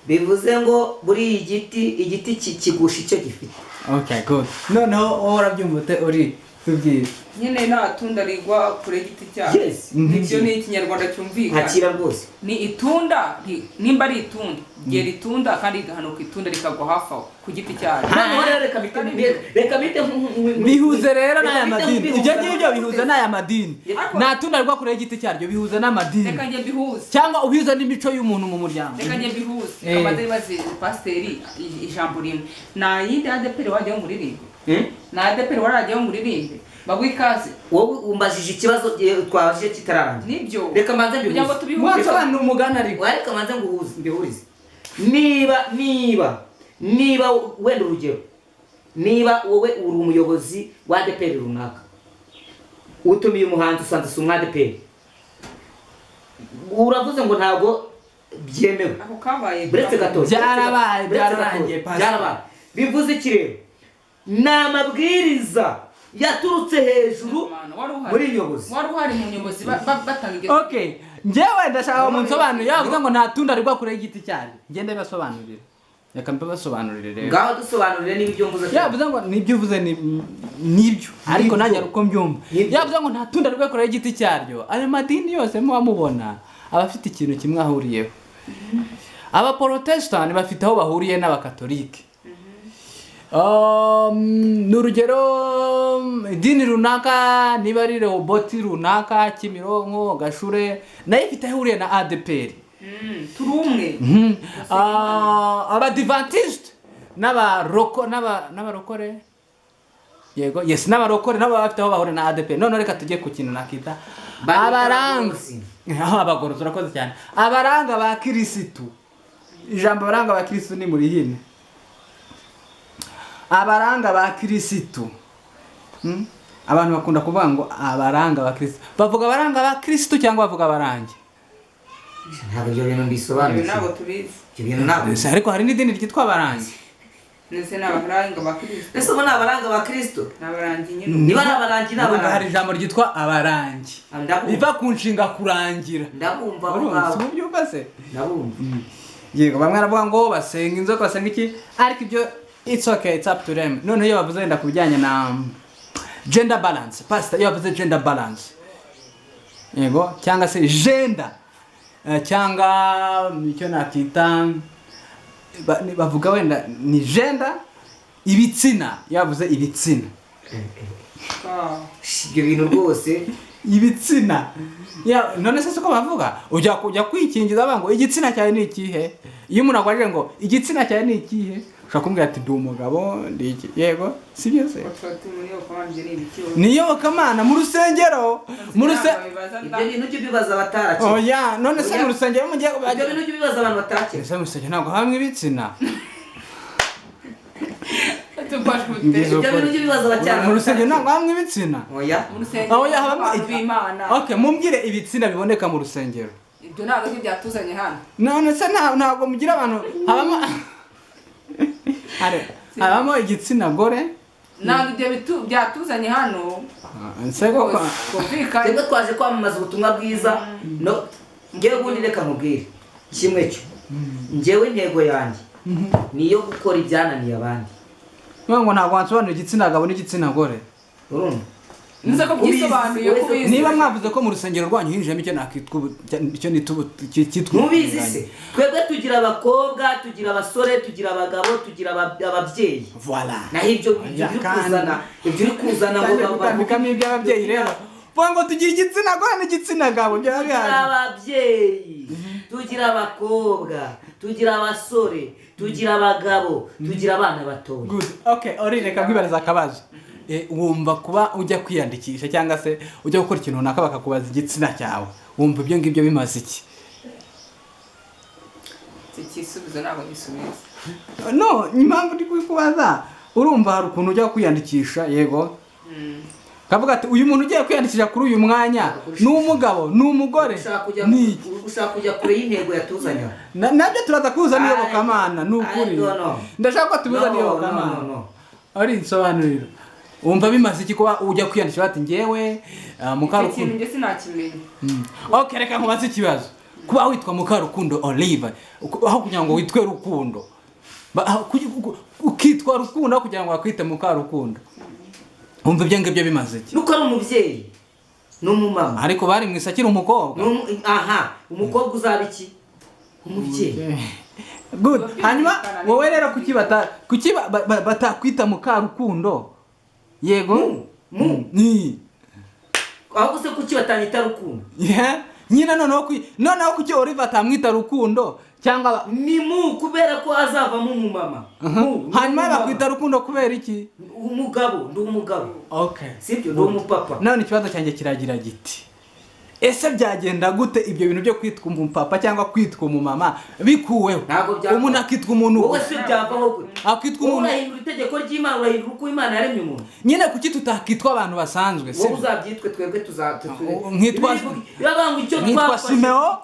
bivuze ngo buri igiti kigusha icyo gifite okay good noneho wowe urabyumva ute uri tubwire nyine nta tunda rigwa kure y'igiti cyaryo nibyo ni ikinyarwanda cyumvikana ntakira rwose ni itunda nimba ari itunda ryera itunda kandi rigahanuka itunda rikagwa hafi aho ku giti cyaryo reka bite bihuze rero n'aya madini ibyo ngibyo bihuze n'aya madini nta tunda rigwa kure y'igiti cyaryo bihuze n'amadini reka njye bihuze cyangwa ubihuze n'imico y'umuntu mu muryango reka njye bihuze abadari bazi pasiteri ijambo rimwe nta yindi ADPR wajyaho muririmbe nta ADPR warajyaho muririmbe bagwi kaze wowe umbajije ikibazo twabajije kitararangira nibyo reka manze mbihuze kugira ngo tubihuze ni umugani ariko reka manze mbihurize niba wenda urugero niba wowe uri umuyobozi wa ADPR runaka utumiye umuhanzi usanze si umwa-ADPR uravuze ngo ntabwo byemewe ako kabaye buretse gato byarabaye bivuze iki rero ni amabwiriza yaturutse hejuru muri nyobozi wari uhari mu nyobozi batanga igiti okay njyewe ndashaka umunsobanurire yavuze ngo nta tunda rigwa kure y'igiti cyaryo ngende basobanurire reka mbasobanurire rero ngaho dusobanurire niba ibyo mvuze yavuze ngo nibyo uvuze nibyo ariko nanjye uko mbyumva yavuze ngo nta tunda rigwa kure y'igiti cyaryo ayo madini yose muba mubona aba afite ikintu kimwe ahuriyeho abaporotesitanti bafite aho bahuriye n'abakatolike n'urugero idini runaka niba ari Rehoboti runaka Kimironko Gashure nayo ifite aho ihuriye na ADPR turi umwe abadivantisite n'abarokore yego yes n'abarokore nabo bafite aho bahuriye na ADPR none reka tujye ku kintu nakita abaranga abagorozi urakoze cyane abaranga ba kirisitu ijambo abaranga ba kirisitu ni muri hino abaranga ba kirisitu abantu bakunda kuvuga ngo abaranga ba kirisitu bavuga abaranga ba kirisitu cyangwa bavuga abarangi ntabwo ibyo bintu mbisobanuye ntabwo tubizi ibyo bintu ntabwo ariko hari n'idini ryitwa abarangi ndetse n'abaranga ba kirisitu ese ubu ni abaranga ba kirisitu n'abarangi nyine niba ari abarangi n'abarangi hari ijambo ryitwa abarangi biva ku nshinga kurangira ndabumva si ubyumva se ndabumva yego bamwe baravuga ngo basenga inzoka basenga iki ariko ibyo it's okay, it's up to them none iyo bavuze wenda kubijyanye na gender balance pastor iyo bavuze gender balance yego cyangwa se gender cyangwa icyo nakita bavuga wenda ni gender ibitsina iyo bavuze ibitsina ibyo bintu rwose ibitsina none se uko bavuga ujya kwikingiza bavuga ngo igitsina cyawe ni ikihe iyo umuntu agwarije ngo igitsina cyawe ni ikihe ushaka kumbwira ati ndi umugabo ndi iki yego si byo se niyobokamana mu rusengero ibyo bintu byo bibaza batarakira oya none se mu rusengero mugiye ibyo bintu byo bibaza abantu batakira ese mu rusengero ntabwo hamwe ibitsina ibyo bintu byo bibaza bacyana mu rusengero ntabwo hamwe ibitsina oya oya okay mumbwire ibitsina biboneka mu rusengero ibyo ntabwo byatuzanye hano none se ntabwo mugira abantu habamo igitsina gore ntabwo ibyo byatuzanye hano twebwe twaje kwamamaza ubutumwa bwiza ngewe ubundi reka mubwire kimwe cyo ngewe intego yanjye niyo gukora ibyananiye abandi ngo ntabwo wansobanura igitsina gabo n'igitsina gore urumva nize ko byisobanuye ko bizi niba mwavuze ko mu rusengero rwanyu hinjiyemo icyo cyitwa mubizi se twebwe tugira abakobwa tugira abasore tugira abagabo tugira ababyeyi voilà naho ibyo uri kuzana ngo babikamo iby'ababyeyi rero vuga ngo tugira igitsina gore n'igitsina gabo byaba bihari ababyeyi tugira abakobwa tugira abasore tugira abagabo tugira abana batoya good okay ori reka kwibariza akabazo wumva kuba ujya kwiyandikisha cyangwa se ujya gukora ikintu runaka bakakubaza igitsina cyawe wumva ibyo ngibyo bimaze iki ikisubizo ntabwo gisubiza no impamvu ndi kukubaza urumva hari ukuntu ujya kwiyandikisha yego kavuga ati uyu muntu ugiye kwiyandikisha kuri uyu mwanya ni umugabo ni umugore ushaka kujya kure y'intego yatuzanya nabyo turaza kuza n'iyobokamana ni ukuri ndashaka ko tubuza n'iyobokamana ari insobanuriro wumva bimaze iki kuba ujya kwiyandikisha bati ngewe Mukarukundo ikintu nge sinakimenya okay reka nkubaze ikibazo kuba witwa Mukarukundo Olive aho kugira ngo witwe Rukundo ukitwa Rukundo kugira ngo bakwite Mukarukundo wumva ibyo ngibyo bimaze iki nuko ari umubyeyi n'umumama ariko bari mwisakira umukobwa aha umukobwa uzaba iki umubyeyi good hanyuma wowe rero kuki batakwita Mukarukundo yego ni ahubwo se kuki batanyita Rukundo nyina noneho kuki Olive atamwita Rukundo cyangwa ni kubera ko azavamo umumama hanyuma bakwita Rukundo kubera iki umugabo ndi umugabo okay sibyo ndi umupapa none ikibazo cyanjye kiragira giti ese byagenda gute ibyo bintu byo kwitwa umupapa cyangwa kwitwa umumama bikuweho umuntu akitwa umuntu wowe se byavaho gute akitwa umuntu urahindura itegeko ry'Imana urahindura uko Imana yaremye umuntu nyine kuki tutakitwa abantu basanzwe wowe uzabyitwe twebwe nkitwa Simeo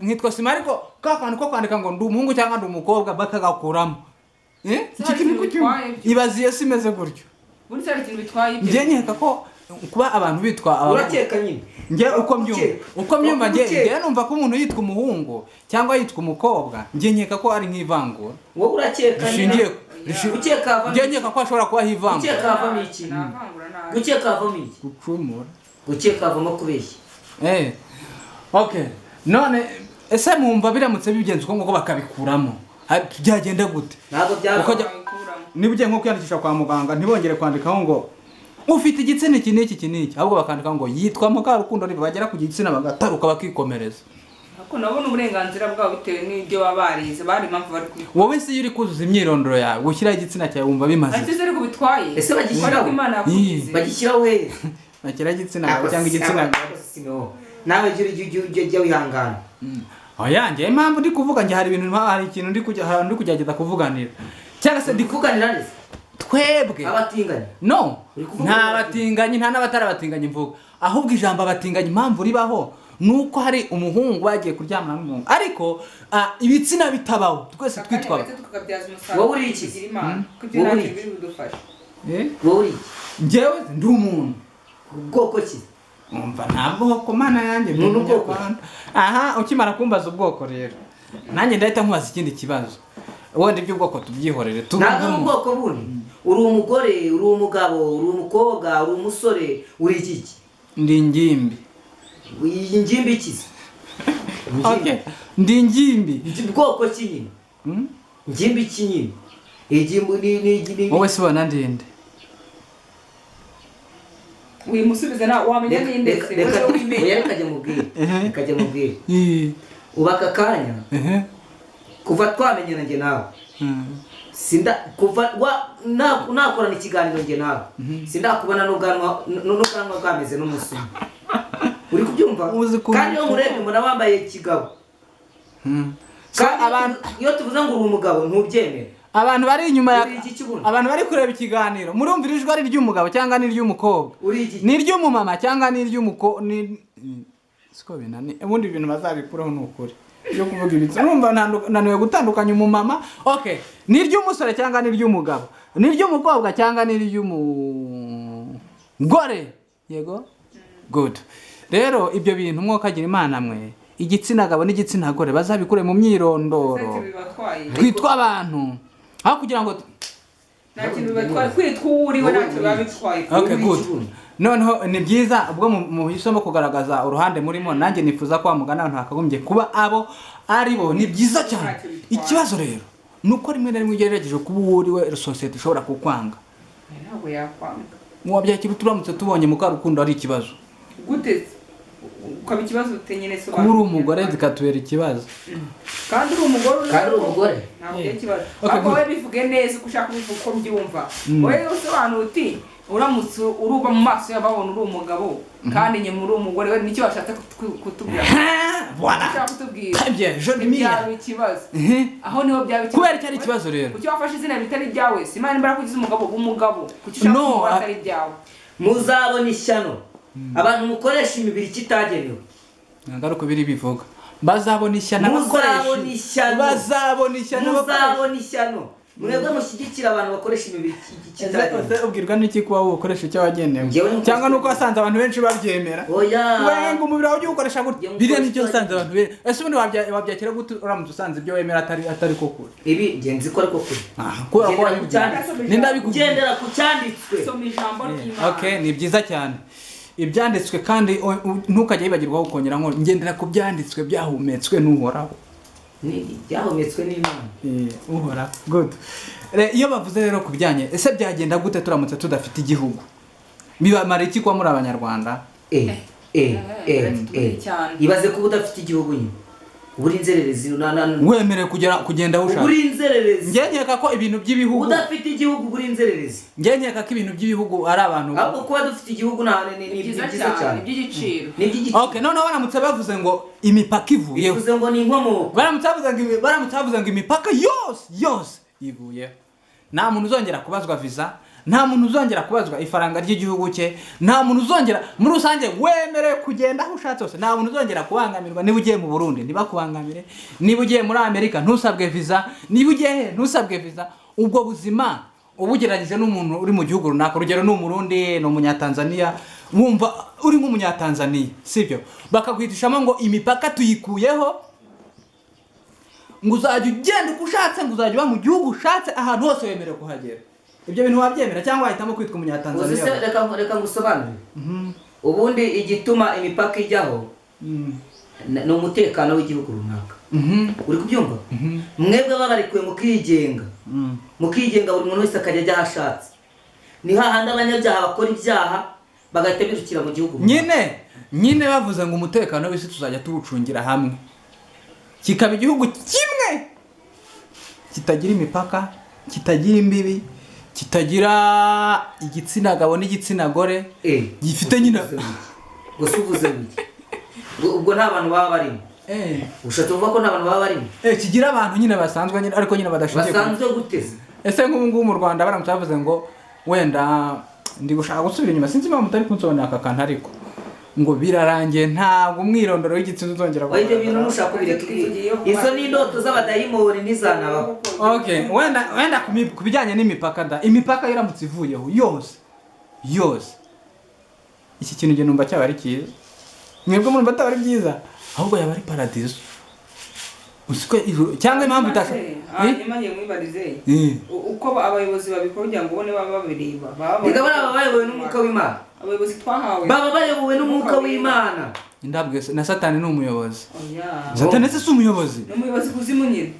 nkitwa Simeo ariko kakandi ko kwandika ngo ndi umuhungu cyangwa ndi umukobwa bakagakuramo iki kintu kuki ibaziye simeze gutyo buri cyari ikintu bitwaye ibyo ngiye nkeka ko kuba abantu bitwa urakeka nyine nge uko myumva nge numva ko umuntu yitwa umuhungu cyangwa yitwa umukobwa nge nkeka ko ari nk'ivangura wowe urakeka nyine nge nkeka ko ashobora kuba hivangura gukeka havamo iki gukeka havamo iki gucumura gukeka havamo kubeshya okay none ese mwumva biramutse bigenze uko nguko bakabikuramo byagenda gute ntabwo byakora niba ugiye nko kwiyandikisha kwa muganga ntibongere kwandikaho ngo ufite igitsina iki n'iki ahubwo bakandika ngo yitwa Mukarukundo Olive bagera ku gitsina bagataruka bakikomereza ariko nabona uburenganzira bwabo bitewe n'ibyo babarize bari impamvu bari kubikora wowe se yuri kuzuza imyirondoro yawe gushyiraho igitsina cyawe wumva bimaze ati ariko bitwaye ese bagishyiraho Imana yakugize bagishyiraho he bakira igitsina cyangwa igitsina nawe jya wihangana oyange impamvu ndi kuvuga nge hari ikintu ndi kugerageza kuvuganira cyangwa se ndi kuvuganira neza twebwe abatinganyi no nta batinganyi nta n'abatari abatinganyi mvuga ahubwo ijambo abatinganyi impamvu ribaho nuko hari umuhungu bagiye kuryamana n'umuhungu ariko ibitsina bitabaho twese twitwa wowe uri iki wowe uri njyewe ndi umuntu ubwoko ki umva ntabwo ko mana yanjye ni ubwoko aha ukimara kumbaza ubwoko rero nanjye ndahita nkubaza ikindi kibazo wenda iby'ubwoko tubyihorere ntabwo ari ubwoko bundi uri umugore uri umugabo uri umukobwa uri umusore uri iki ndi ingimbi iyi ngimbi ikize okay ndi ingimbi ubwoko ki nyine ngimbi ki nyine igimbi wowe se ubona ndende wimusubiza na wamenya n'inde se reka mubwire uba aka kanya kuva twamenyana njye nawe sinda kuva nakorana ikiganiro nge nawe sindakubona n'ubwanwa bwameze n'umusuma uri kubyumva kandi iyo murebye mbona wambaye kigabo abantu iyo tuvuze ngo uri umugabo ntubyemera abantu bari inyuma abantu bari kureba ikiganiro murumvira ijwi ari ry'umugabo cyangwa ni ry'umukobwa ni ry'umumama cyangwa ni ry'umuko siko binani ubundi ibintu bazabikuraho n'ukuri byo kuvuga ibitse numva naniwe gutandukanya umumama okay ni ry'umusore cyangwa ni ry'umugabo ni ry'umukobwa cyangwa ni ry'umugore yego good rero ibyo bintu mwokagira imana mwe igitsina gabo n'igitsina gore bazabikure mu myirondoro twitwa abantu aho kugira ngo nta kintu bibatwaye kwitwa uriwe nta kintu babitwaye okay good noneho ni byiza ubwo mu isomo kugaragaza uruhande murimo nanjye nifuza ko amugana abantu hakagombye kuba abo ari bo ni byiza cyane ikibazo rero nuko rimwe na rimwe ugerageje kuba uriwe society ishobora kukwanga ntabwo yakwanga muwabyakira turamutse tubonye mukarukundo ari ikibazo gute ukaba ikibazo utenyene so kuri umugore zikatubera ikibazo kandi uri umugore ntabwo ikibazo wowe bivuge neza uko ushaka kubivuga uko mbyumva wowe usobanura uti uramutse uruba mu maso y'ababona uri umugabo kandi nyuma uri umugore we nicyo washatse kutubwira voilà kutubwira byaba ikibazo aho niho byaba ikibazo kubera cyari ikibazo rero kuki wafashe izina bitari ryawe simana imbara kugize umugabo kuki ushaka kumubona atari ryawe muzabona ishyano abantu mukoresha imibiri kitagenewe ngaruko biri bivuga bazabona ishyano bazabona ishyano mwebwe mushyigikira abantu bakoresha imibiri kitagenewe ubwirwa n'iki kuba ukoresha icyo wagenewe cyangwa nuko wasanze abantu benshi babyemera wenga umubiri wawe ukoresha gutya biriya nicyo usanze abantu benshi ese ubundi wabyakira gute uramutse usanze ibyo wemera atari ko kuri ibi ngenzi ko ariko kuri kubera ko ugendera ku cyanditswe soma ijambo ry'Imana okay ni byiza cyane ibyanditswe kandi ntukajye wibagirwaho ukongera ngo ngendera ku byanditswe byahumetswe n'uhoraho byahumetswe n'Imana uhoraho good iyo bavuze rero kubijyanye ese byagenda gute turamutse tudafite igihugu bibamara iki kuba muri abanyarwanda ibaze kuba udafite igihugu nyine uri inzererezi wemerewe kugenda aho ushaka uri inzererezi ngenyeka ko ibintu by'ibihugu udafite igihugu uri inzererezi ngenyeka ko ibintu by'ibihugu ari abantu ahubwo kuba dufite igihugu ni byiza cyane iby'igiciro okay noneho baramutse bavuze ngo imipaka ivuyeho bivuze ngo ni inkomoko baramutse bavuze ngo imipaka yose ivuyeho nta muntu uzongera kubazwa visa nta muntu uzongera kubazwa ifaranga ry'igihugu cye nta muntu uzongera muri rusange wemerewe kugenda aho ushatse hose nta muntu uzongera kubangamirwa niba ugiye mu Burundi ntibakubangamire niba ugiye muri Amerika ntusabwe visa niba ugiye ntusabwe visa ubwo buzima ubugeragije n'umuntu uri mu gihugu runaka urugero ni umurundi ni umunyatanzania wumva uri nk'umunyatanzania sibyo bakakwitishamo ngo imipaka tuyikuyeho ngo uzajya ugenda uko ushatse ngo uzajya uba mu gihugu ushatse ahantu hose wemerewe kuhagera ibyo bintu wabyemera cyangwa wahitamo kwitwa umunyatanzania reka ngusobanurire ubundi igituma imipaka ijyaho ni umutekano w'igihugu runaka uri kubyumva mwebwe babarikuye mukigenga buri muntu wese akajya ajya aho ashatse ni hahandi abanyabyaha bakora ibyaha bagahita birukira mu gihugu nyine bavuze ngo umutekano w'isi tuzajya tuwucungira hamwe kikaba igihugu kimwe kitagira imipaka kitagira imbibi kitagira igitsina gabo n'igitsina gore gifite nyine gusa uvuze wiki ubwo nta bantu baba barimo ushatse kuvuga ko nta bantu baba barimo kigira abantu nyine basanzwe nyine ariko nyine badashingiye basanzwe guteze ese nk'ubu ngubu mu Rwanda baramutse bavuze ngo wenda ndi gushaka gusubira inyuma sinzi impamvu mutari kunsobanurira aka kantu ariko ngo birarangiye ntabwo umwirondoro w'igitsina uzongera kuba ibyo bintu nushaka kubireka izo ni indoto z'abadayimoni ntizanabaho okay wenda ku bijyanye n'imipaka imipaka iramutse ivuyeho yose iki kintu nge numva cyaba ari cyiza mwebwe murumva ataba ari byiza ahubwo yaba ari paradizo cyangwa impamvu itaka nyuma ngiye mwibarize uko abayobozi babikora kugira ngo ubone baba babireba baba bayobowe n'umwuka w'Imana abayobozi twahawe baba bayobowe n'umwuka w'Imana indabwe na Satani ni umuyobozi Satani se umuyobozi ni umuyobozi kuzimu nyine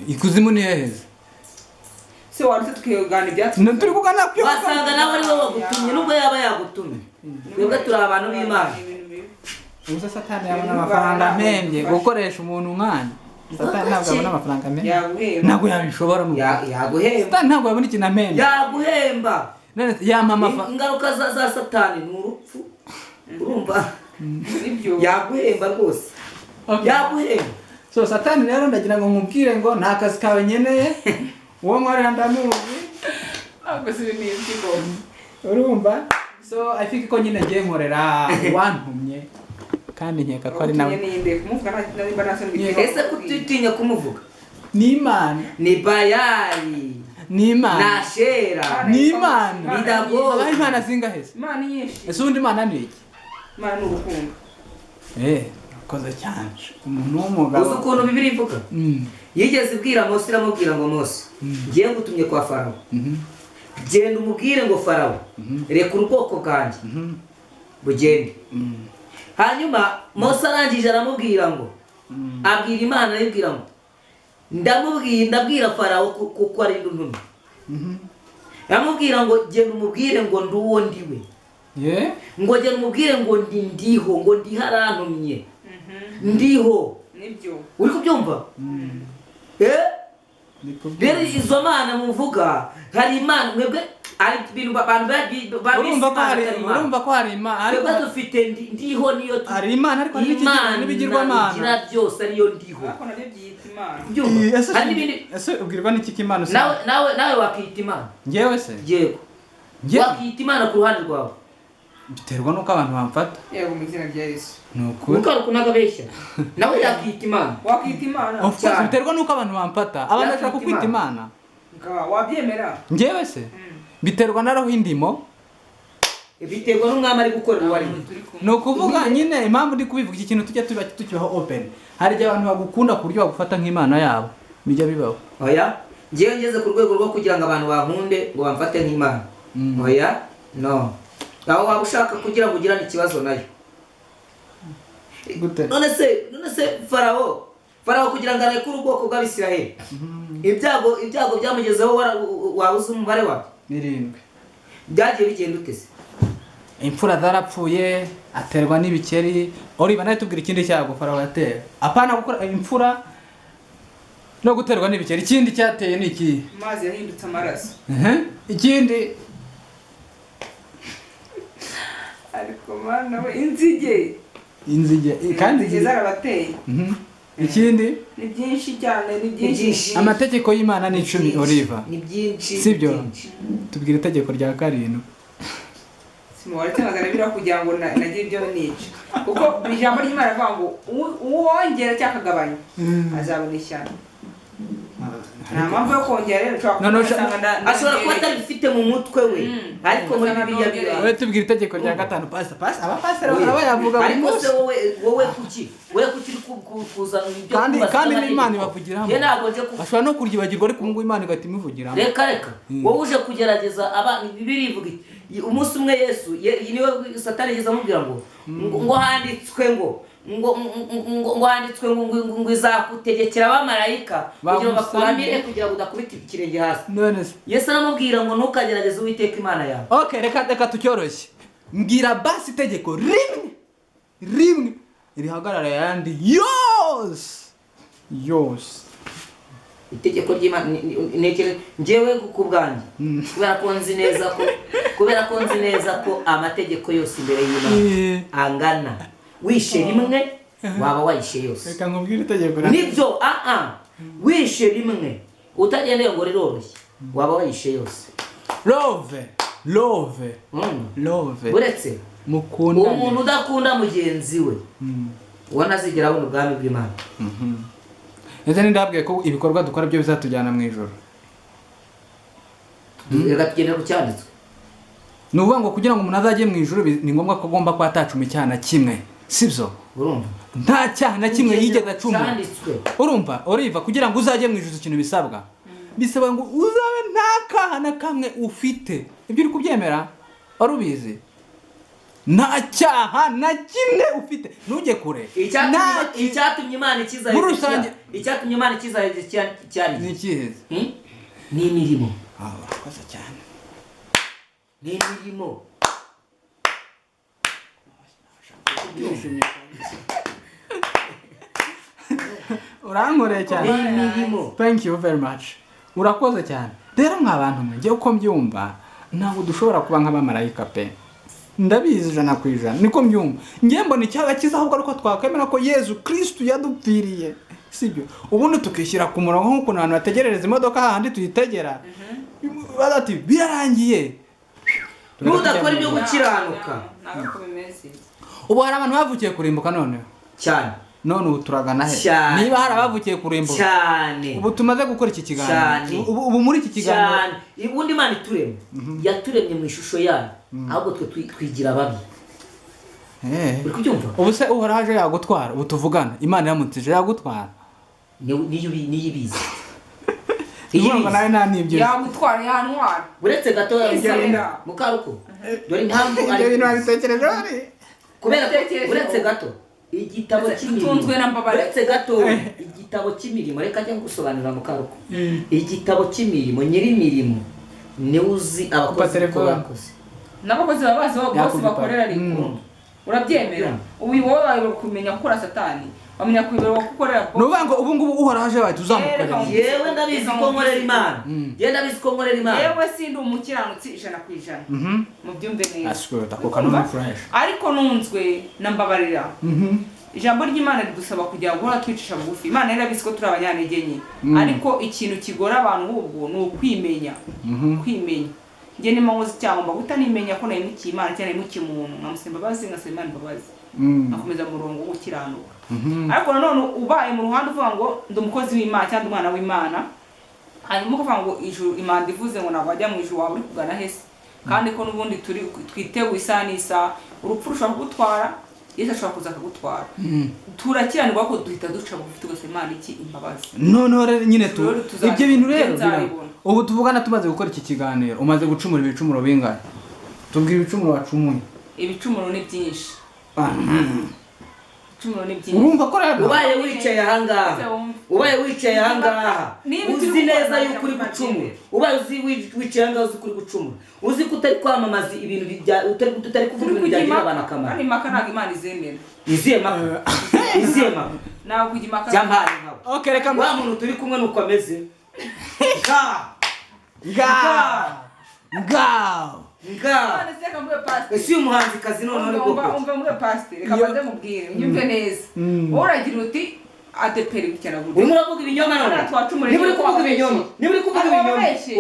ikuzimu ni heza se warutse tukigana ibyatsi turi kugana byo wasanga nawe ari wowe wagutumye nubwo yaba yagutumye twebwe turi abantu b'Imana ubusa Satani yabona amafaranga mpembye gukoresha umuntu nkanya Satani ntabwo abona amafaranga menshi. Yaguhemba. Ntabwo yabishobora mu. Yaguhemba. Satani ntabwo yabona ikintu amenye. Yaguhemba. None yampa amafaranga. Ingaruka za Satani ni urupfu. Urumva? Nibyo. Yaguhemba rwose. Yaguhemba. So Satani rero ndagira ngo nkubwire ngo nta kazi kawe nkeneye. Uwo nkorera ndamuzi. Ntabwo si ibintu by'igo. Urumva? So I think ko nyine ngiye nkorera wantumye. Kandi nkeka ko ari nawe. Ese kutitinya kumuvuga? Ni Imana. Ni Bayali. Ni Imana. Na Shera. Ni Imana. Ni Dago. Abaye Imana zingahese. Imana nyinshi. Ese undi Imana ni iki? Imana ni urukundo. Koza cyane. Umuntu w'umugabo. Uzi ukuntu Bibiliya ivuga? Yigeze ibwira Mose iramubwira ngo Mose, ngiye ngutumye kwa Farawo. Genda umubwire ngo Farawo, reka ubwoko bwanjye. Bugende. Hanyuma Mose arangije aramubwira ngo, abwira Imana aribwira ngo, ndabwira Farawo kuko ari nduntumye. Yamubwira ngo genda umubwire ngo nduwo ndiwe. Ngo genda umubwire ngo ndiho, ngo ndiharantumye. Ndiho. Nibyo. Uri kubyumva? Rero izo mana muvuga hari Imana mwebwe ari ibintu abantu urumva ko hari Imana ariko dufite ndiho niyo hari Imana ariko n'ibigirwa Imana gira byose ariyo ndiho. Ariko nabyo byita Imana. Byumva? Hari n'ibindi ese ubwirwa n'iki k'Imana se? Nawe wakita Imana. Ngewe se? Yego. Wakita Imana ku ruhande rwawe. Biterwa nuko abantu bamfata. Yego mu izina rya Yesu. Nuko kunagabeshya. Nawe yakita Imana. Wakita Imana. Of course biterwa nuko abantu bamfata. Abantu bashaka kwita Imana. Wabyemera? Ngewe se? Biterwa na roho indimo. Biterwa n'umwami ari gukorera uwari. Nukuvuga nyine impamvu ndi kubivuga iki kintu tujya tukibaho open. Hari igihe abantu bagukunda ku buryo bagufata nk'Imana yabo. Bijya bibaho. Oya. Ngiye ngeze ku rwego rwo kugira ngo abantu bankunde ngo bamfate nk'Imana. Oya. No. Aho waba ushaka kugira ngo ugirane ikibazo nayo. None se Farawo kugira ngo areke ubwoko bw'Abisiraheli. Ibyago byamugezeho wabuze umubare wa 7. Byagiye bigenda utese. Imfura zarapfuye aterwa n'ibikeri. Oriba nawe tubwira ikindi cyago Farawo yatera. Apana gukora imfura no guterwa n'ibikeri. Ikindi cyateye ni iki? Mazi yahindutse amaraso. Ikindi ariko mana we inzige kandi zarabateye. Ikindi ni byinshi cyane, ni byinshi. Amategeko y'Imana ni 10 Oliva. Ni byinshi. Sibyo? Tubwire itegeko rya 7. Simuwaretse nagarabira kugira ngo nagira ibyo nica. Kuko ijambo ry'Imana avuga ngo uwongera cyakagabanya azabona ishyano. Nta mpamvu yo kongera rero ashobora kuba atabifite mu mutwe we. Ariko muri Bibiliya bira. Wowe tubwire itegeko rya 5 pastor abapasera aba yavuga ngo ariko se wowe kuki kuzana ibyo kandi n'Imana ibavugiramo. Ye ntago nje ashobora no kuryibagirwa ariko ngo Imana igatimuvugiramo. Reka wowe uje kugerageza abantu Bibiliya ivuga umunsi umwe Yesu niwe Satani yigeze amubwira ngo handitswe ngo handitswe ngo izakutegekera abamarayika kugira ngo bakuramire kugira ngo udakubita ikirenge hasi. None se Yesu aramubwira ngo ntukagerageze Uwiteka Imana yawe. Okay, reka tucyoroshye. Mbwira basi itegeko rimwe irihagarara yandi yose. Itegeko ry'Imana nekere njewe kubwanjye kubera ko nzi neza ko amategeko yose imbere y'Imana angana. Wishe rimwe waba wayishe yose. Reka nkubwire itegeko nibyo wishe rimwe utagendeye ngo riroroshye waba wayishe yose. Love buretse mukunda umuntu udakunda mugenzi we ubona azigera abona ubwami bw'Imana. Ese ndabwiye ko ibikorwa dukora byo bizatujyana mu ijoro. Reka tugende ku cyanditswe. Nuvuga ngo kugira ngo umuntu azajye mu ijoro ni ngombwa ko agomba kuba atacuma icyana kimwe. Sibyo? Urumva? Nta cyana kimwe yigeze acuma. Cyanditswe. Urumva? Oliva kugira ngo uzajye mu ijoro ikintu bisabwa. Bisaba ngo uzabe nta kahana kamwe ufite. Ibyo uri kubyemera? Warubizi? Nta cyaha na kimwe ufite. Ntujye kure. Icyatumye Imana ikiza icyatumye Imana ikiza cyari ni ikihe? Ni imirimo. Wakoze cyane. Ni imirimo. urankoreye cyane imirimo. thank you very much urakoze cyane rero nk'abantu mwe ngiye uko mbyumva ntabwo dushobora kuba nk'abamarayika pe ndabizi 100% niko mbyumva ngiye mbona icyaga kiza ahubwo ariko twakwemera ko Yesu Kristo yadupfiriye sibyo ubundi tukishyira ku murongo nk'uko abantu bategerereza imodoka handi tuyitegera badati birarangiye Nudakora ibyo gukiranuka ntabwo bimeze ubu hari abantu bavukiye kurimbuka none cyane none ubu turagana he niba hari abavukiye kurimbuka cyane ubu tumaze gukora iki kiganiro ubu muri iki kiganiro ubundi Imana ituremye yaturemye mu ishusho yayo ahubwo twe twigira babi uri kubyumva ubu se uhoraje yagutwara ubu tuvugana Imana yamutije yagutwara niyo ibizi Imana nawe nta nibyo yagutwara yantwara uretse gato mukaruko dore impamvu ibyo bintu babitekereje bari kubera uretse gato igitabo cy'imirimo uretse gato igitabo cy'imirimo reka njye gusobanurira mukaruko igitabo cy'imirimo nyir'imirimo niwe uzi abakozi ko bakoze n'abakozi babazi bose bakorera ariko urabyemera ubu wowe wawe kumenya gukora satani wamenya kwibera gukorera no bango ubu ngubu uhoraje baye tuzamukorera yewe ndabizi ko nkorera Imana yewe ndabizi ko nkorera Imana yewe sindi umukiranutsi 100% mu byumve neza asweta ko kanone fresh ariko nunzwe nambabarira ijambo ry'Imana ridusaba kugira ngo twicisha bugufi Imana irabizi ko turi abanyantege nke ariko ikintu kigora abantu ubwo ni ukwimenya kwimenya nge ni mangozi cyangwa gutanimenya ko nayimukiye Imana cyane imukiye umuntu nkamusemba bazi ngasema imbabazi akomeza murongo w'ukiranuka ariko nanone ubaye mu ruhande uvuga ngo ndumukozi w'Imana cyangwa umwana w'Imana hanyuma uvuga ngo ijuru Imana ivuze ngo nabajya mu ijuru waba uri kugana hese kandi ko nubundi turi twiteguye isa n'isa urupfu rushobora kugutwara Yesu ashobora kuza akagutwara turakiranirwa ko duhita duca bugufi tugasema Imana iki imbabazi none rero nyine ibyo bintu rero ubu tuvugana tumaze gukora iki kiganiro umaze gucumura ibicumuro bingahe tubwira ibicumuro wacumuye ibicumuro ni byinshi ibicumuro ni byinshi urumva ko rero ubaye wicaye ahangaha uzi neza yuko uri gucumura ubaye wicaye ahangaha uzi ko uri gucumura uzi ko utari kwamamaza ibintu utari kuvuga ibintu byagirira abantu akamaro kandi impaka ntabwo Imana izemera izihe maka ntabwo kujya impaka byambaye nkawe okay reka wa muntu turi kumwe nuko ameze ese umuhanzi kazi none uri gukora umva muri pastor reka baze mubwire unyumve neza uragira uti Adpr gukena gute urimo uravuga ibinyoma none niba uri kuvuga ibinyoma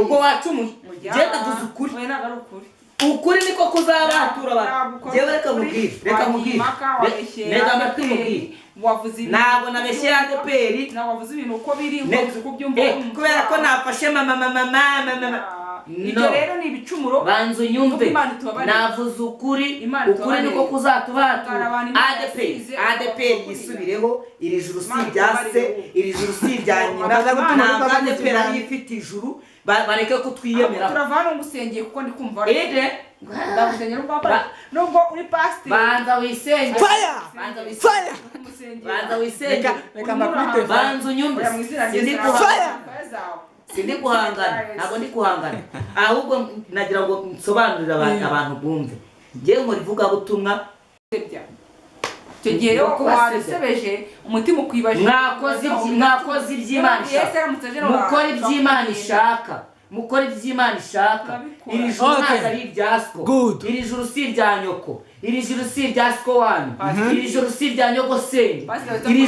ubwo wacumuye genda duze ukuri we ntabwo ari ukuri ukuri niko kuzabatura abantu jewe reka mubwire reka amatwi mubwire wavuze ntabwo nabeshye Adpr wavuze ibintu uko biri wavuze uko byumva kubera ko nafashe ibyo rero ni ibicumuro banzu nyumve navuze ukuri niko kuzatubatura Adpr yisubireho iri juru si ryase iri juru si ryanyina ntabwo Adpr ari ifite ijuru bareke ko twiyemera turavana ngusengeye kuko ndi kumva ndagusengera nubwo uri pastor banza wisenge fire reka makwite banzu nyumve sindi guhangana ntabwo ndi guhangana ahubwo nagira ngo nsobanurire abantu bumve ngiye ngo rivuga butumwa icyo gihe rero wadusebeje umutima ukwibaje mwakoze iby'Imana ishaka mukora iby'Imana ishaka iri juru ntabwo ari iryasko iri juru si irya nyoko iri juru si irya sko wanyu iri juru si irya nyogosenge iri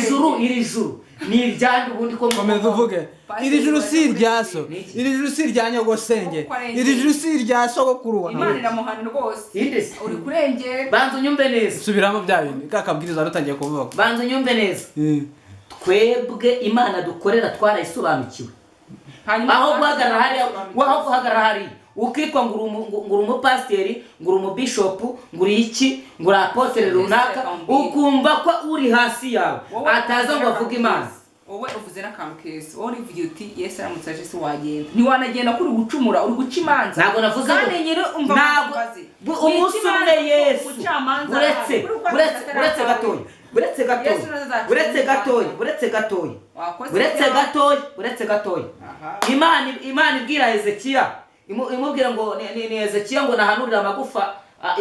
juru ni iryandi ubundi ko komeza uvuge iri juru si iryaso iri juru si irya nyogosenge iri juru si irya sogokuru wawe Imana iramuhana rwose uri kurengera banza unyumve neza subiramo bya bintu kakabwiriza rutangiye kuvuga banza unyumve neza twebwe Imana dukorera twarayisobanukiwe aho guhagarara hari ukitwa ngo uri umupasiteri ngo uri umubishopu ngo uri iki ngo uri apotere runaka ukumva ko uri hasi yawe ataza ngo avuge Imana wowe uvuze n'akantu keza wowe urivugira uti Yesu aramutse aje se wagenda ntiwanagenda kuri gucumura uri guca imanza ntabwo navuze kandi nyiri umva mbabazi umunsi umwe Yesu uretse gatoya Imana ibwira Hezekiya imubwira ngo ni Hezekiya ngo nahanurira amagufa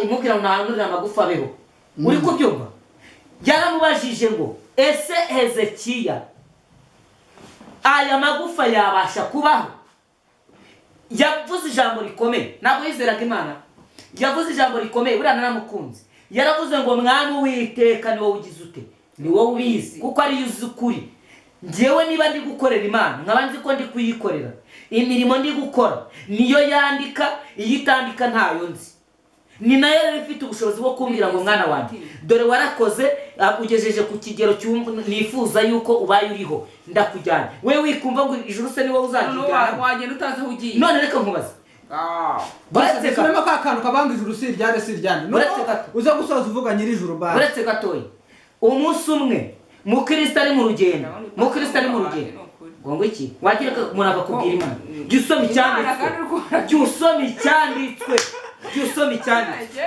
imubwira ngo nahanurira amagufa abeho uri kubyumva yaramubajije ngo ese Hezekiya aya magufa yabasha kubaho? Yavuze ijambo rikomeye, ntabwo yizeraga Imana. Yavuze ijambo rikomeye, buriya naramukunze. Yaravuze ngo mwami Uwiteka ni wowe ugize ute? Ni wowe ubizi, kuko ari uzi ukuri. Njyewe niba ndi gukorera Imana, nkaba nzi ko ndi kuyikorera. Imirimo ndi gukora niyo yandika, iyo itandika ntayo nzi. Ni nayo rero ifite ubushobozi bwo kumbwira ngo mwana wanjye, dore warakoze, ugejeje ku kigero nifuza yuko ubaye uriho, ndakujyana. Wewe wikumva ngo ijuru se ni wowe uzakijyana? Wagenda utazi aho ugiye. None reka nkubaze. Baretse kurema ka kantu kabanga ijuru si ryane si ryane. Uza gusoza uvuga nyiri ijuru ba. Baretse gatoya. Umunsi umwe mukristo ari mu rugendo. Mukristo ari mu rugendo. Ngo iki? Wagira ko umuntu akakubwira Imana. Jya usoma icyanditswe. Jya usoma icyanditswe. Jya usoma icyanditswe.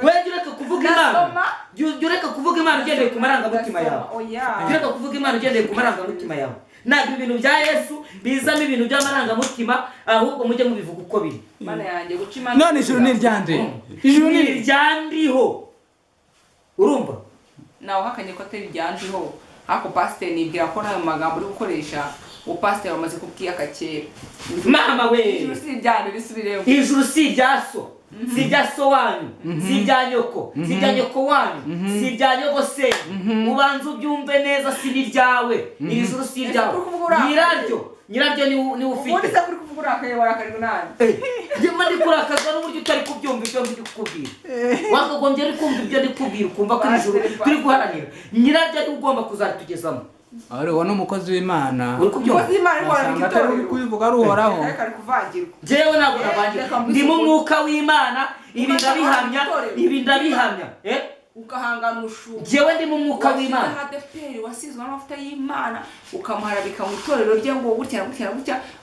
Wewe ureka kuvuga Imana. Jya ureka kuvuga Imana ugendeye ku marangamutima yawe. Jya ureka kuvuga Imana ugendeye ku marangamutima yawe. Ntabwo ibintu bya Yesu bizamo ibintu by'amarangamutima, ahubwo mujye mubivuga uko biri. Mana yanjye guca Imana. None ijuru ni ryande. Ijuru ni ryandiho. Urumva? Nawe uhakanye ko atari ryandiho. Hako pastor nibwira ko nayo magambo uri gukoresha pastor wamaze kubwiyaka kera. Mama we. Ijuru si ryande bisubiremo. Ijuru si ryaso. Si rya so wanyu, si rya nyoko, si rya nyoko wanyu, si rya nyoko se. Mubanze ubyumve neza, si ryawe. Iri juru si ryawe. Nyiraryo ni ufite. Ubundi se kuri kuvuga urakaye warakarwa nani? Njema ndi kurakazwa n'uburyo utari kubyumva ibyo ndi kukubwira. Wakagombye ari kumva ibyo ndi kubwira, ukumva ko ijuru turi guharanira. Nyiraryo ari ugomba kuzatugezamo. Ari wowe n'umukozi w'Imana. Umukozi w'Imana ni wari gitorero. Uri kubivuga ari uhoraho. Kari kuvangirwa. Jewe ntabwo navangirwa. Ndi mu mwuka w'Imana, ibi ndabihamya. Ukahangana umushubu. Jewe ndi mu mwuka w'Imana. Adpr wasizwe n'amavuta y'Imana, ukamuharabika mu itorero rye ngo gutya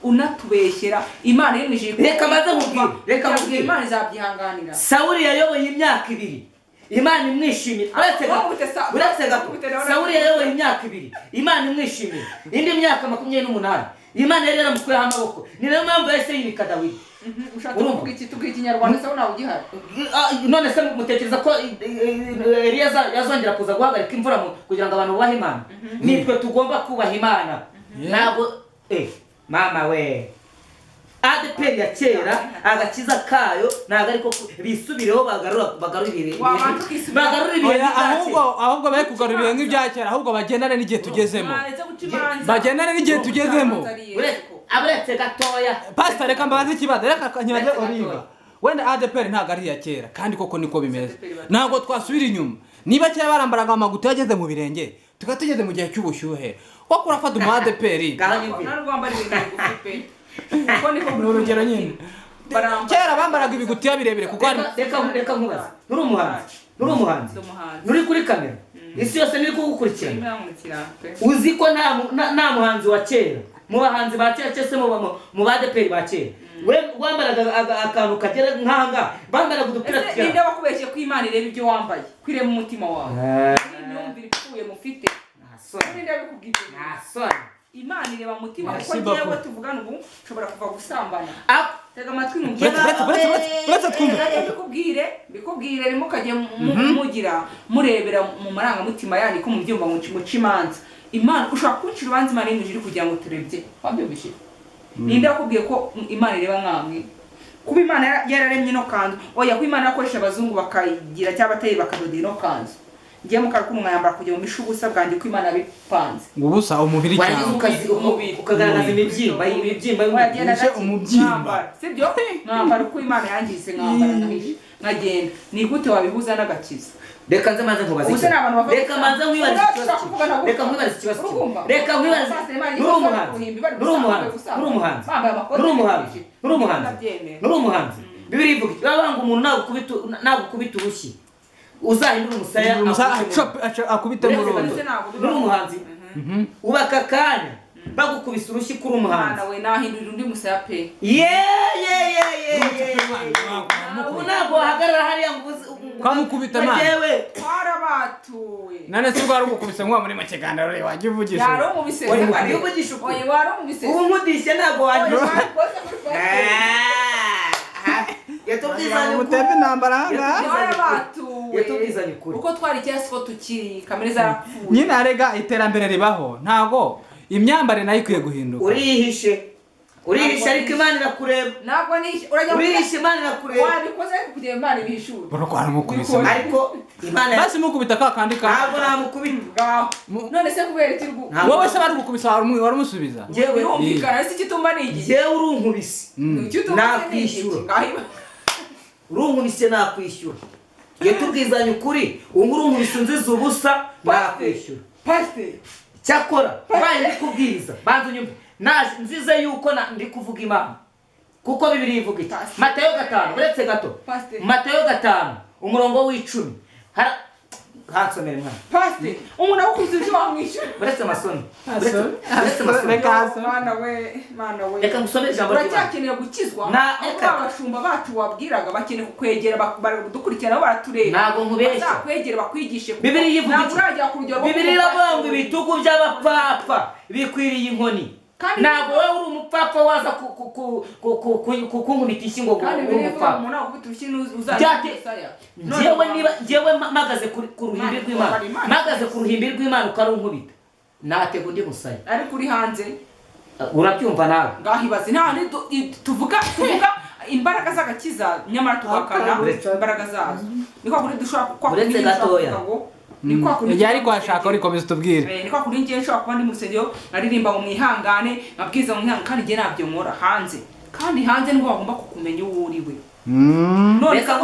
unatubeshyera. Imana yemije ko reka maze nkubwire. Imana izabyihanganira. Sawuli yayoboye imyaka 2. Imana imwishimira. Uretse gato. Sawuli yayoboye imyaka 2. Imana imwishimira. Indi myaka 28. Imana yari yaramukuyeho amaboko. Ni nayo mpamvu yahise yimika Dawidi. Ushaka kuvuga iki tubwira Ikinyarwanda se nawe ugihari? None se mutekereza ko Eliya yazongera kuza guhagarika imvura kugira ngo abantu bubahe Imana? Nitwe tugomba kubaha Imana. Ntabwo mama we. Adpr ya kera agakiza kayo ntago ariko bisubireho bagarura ibihe. Ahubwo bari kugarura ibihe nk'ibya kera, ahubwo bagendane n'igihe tugezemo. Bagendane n'igihe tugezemo. Aburetse gatoya. Pastor reka mbaze ikibazo, reka kanyaze Oliva. Wenda Adpr ntago ari ya kera kandi koko niko bimeze. Ntago twasubira inyuma. Niba kera barambaraga amaguta yageze mu birenge, tukatugeze mu gihe cy'ubushyuhe. Wakura fata mu Adpr. Narwambara ibintu bigufi. Urugero nyine kera bambaraga ibigutiya birebire kuko reka nkubaza. Nuri umuhanzi nuri kuri kamera, isi yose niri kugukurikirana. Uzi ko nta muhanzi wa kera mu bahanzi ba kera cyese mu Adpr ba kera we wambaraga akantu kagera nkanga, bambaraga udupira tujya. Ninde wakubeshye ko Imana ireba ibyo wambaye, kwireba mu mutima wawe. Imyumvire ipfuye mufite. Ninde bikubwibye? Imana ireba mu mutima kuko ngiye tuvugana ubu nshobora kuva gusambana. Tega amatwi mubwire. Bikubwire rimo kaje mugira murebera mu maranga mutima yani ko mubyumva mu cimanza. Imana ushaka kuncira ubanza Imana y'injiri kugira ngo turebye. Wabyumvise? Ninde wakubwiye ko Imana ireba nkamwe? Kuba Imana yararemye no kanzu. Oya ko Imana yakoresha abazungu bakayigira cyangwa bateye bakadodira no kanzu. Ngiye mukara ko mwayambara kujya mu mishugusa bwandi ko Imana bipanze. Ubusa umubiri cyane. Ukagaragaza imibyimba umubyimba. Sibyo? Mwambara ko Imana yangize mwambara nahishe. Nkagenda. Ni gute wabihuza n'agakiza? Reka nze manze nkubaze. Reka manze nkwibaze ikibazo. Reka nkwibaze. Nuri umuhanzi. Bibiri ivuga babanga umuntu nagukubita urushyi. Uzahindura umusaya akubite mu rundo. Nuri umuhanzi. Ubaka kanya bagukubisa urushyi kuri umuhanzi. We nahindurira undi musaya pe. Ubu ntabwo wahagarara hariya ngo kwamukubita amana. Yewe warabatuye. Nane si rwari gukubise nkwa muri makiganiro rero waje uvugisha. Yaro mu bisese. Wari uvugisha uko. Oye waro mu bisese. Ubu nkudishe ntabwo waje. Yatubwizanye mutembe intambara hanga. Warabatuye. Yatubwizanye kuri. Uko twari cyase ko tukiri kamere zarapfuye. Nyine arega iterambere ribaho. Ntago imyambare nayo ikwiye guhinduka. urihishe ariko Imana irakureba. Ntabwo nishe urajya urihishe Imana irakureba. wabikoze kugira Imana ibishura. Barokwana mukubise. Ariko Imana basi mukubita kandi ntabwo namukubita. None se kubera itirgu wowe se bari gukubisa wari umusubiza. Jewe urumvikana si kitumba nigi. Jewe urunkubise. Nakwishyura. Urunkubise nakwishyura. Iyo tubwizanye ukuri, urunkubise unziza ubusa nakwishyura. Pastor cyakora baye ndikubwiza banza unyumve nzize yuko ndi kuvuga Imana kuko Bibiliya ivuga iti Matayo 5 uretse gato Matayo 5 umurongo w'10 hansomere mwana Pastor umuntu akuze uje wamwishyura uretse masoni mana we reka ngusomere ijambo ry'Imana uracyakeneye gukizwa abashumba bacu wabwiraga bakeneye kukwegera badukurikirana baratureba ntabwo nkubeshya bazakwegera bakwigishe Bibiliya ivuga ntabwo urajya ku rugero Bibiliya iravuga ngo ibitugu by'abapfapfa bikwiriye inkoni ntabwo wowe uri umupfapfa waza kukunkubita ishyi ngo uri umupfapfa umuntu akubita ushyi uzajya njyewe mpagaze ku ruhimbi rw'Imana mpagaze ku ruhimbi rw'Imana ukarunkubita natega undi musaya ariko uri hanze urabyumva nawe ngahibaze nta tuvuga imbaraga z'agakiza nyamara tugakana imbaraga zazo niko kuri dushobora uretse gatoya niko kuri yari kwashaka uri komeza tubwire niko kuri ngiye nshobora kuba ndi mu rusengero aririmba mu mwihangane mabwiza mu mwihangane kandi ngiye nabyo nkora hanze kandi hanze niho bagomba kukumenya uwo uriwe reka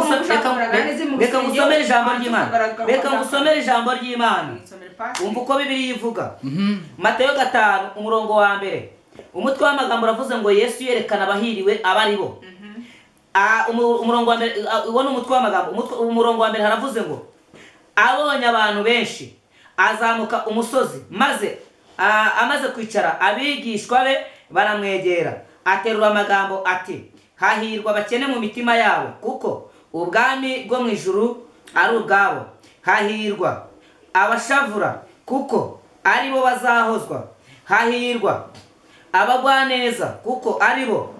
ngusomere ijambo ry'Imana reka ngusomere ijambo ry'Imana umva uko Bibiliya ivuga Matayo 5 umurongo wa mbere umutwe w'amagambo uravuze ngo Yesu yerekana abahiriwe abari bo umurongo wa mbere uwo ni umutwe w'amagambo umurongo wa mbere haravuze ngo abonye abantu benshi azamuka umusozi maze amaze kwicara abigishwa be baramwegera aterura amagambo ati hahirwa abakene mu mitima yabo kuko ubwami bwo mu ijuru ari ubwabo hahirwa abashavura kuko ari bo bazahozwa hahirwa abagwaneza kuko ari bo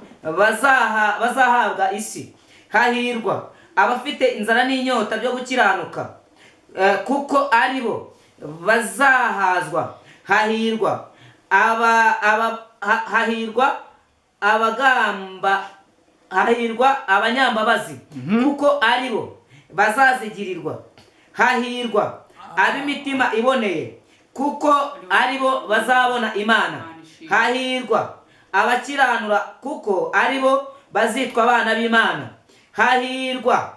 bazahabwa isi hahirwa abafite inzara n'inyota byo gukiranuka kuko ari bo bazahazwa hahirwa hahirwa abanyambabazi kuko ari bo bazazigirirwa hahirwa ab'imitima iboneye kuko ari bo bazabona Imana hahirwa abakiranura kuko ari bo bazitwa abana b'Imana hahirwa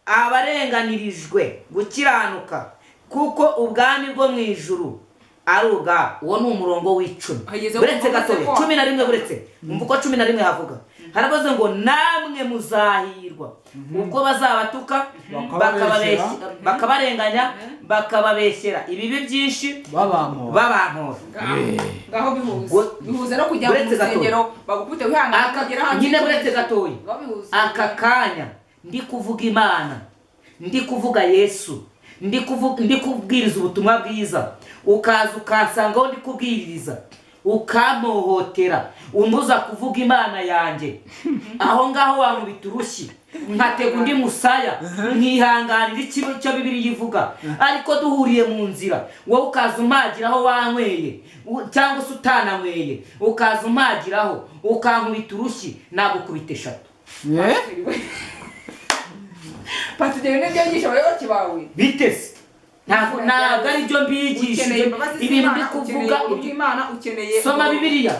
abarenganirijwe gukiranuka kuko ubwami bwo mu ijuru ari ubwabo. Uwo ni umurongo w'10 buretse gatoya 11 buretse umva ko 11 havuga harabaze ngo namwe muzahirwa ubwo bazabatuka bakabarenganya bakababeshyera ibibi byinshi babampora ngaho bihuze no kujya mu rusengero bagukute wihangana kugera hanze nyine buretse gatoya aka kanya ndi kuvuga Imana ndi kuvuga Yesu ndi kubwiriza ubutumwa bwiza ukaza ukasangaho ndi kubwiririza ukamohotera umbuza kuvuga Imana yanjye aho ngaho wankubita urushyi nkatega undi musaya nkihanganira ikibi cyo Bibiliya ivuga ariko duhuriye mu nzira wowe ukaza umagiraho wanyweye cyangwa se utananyweye ukaza umagiraho ukankubita urushyi nagukubita 3 Pastor nibyo ngisha abayoboke bawe bitese ntabwo ari byo mbigishije ibintu ndi kuvuga Imana ukeneye soma Bibiliya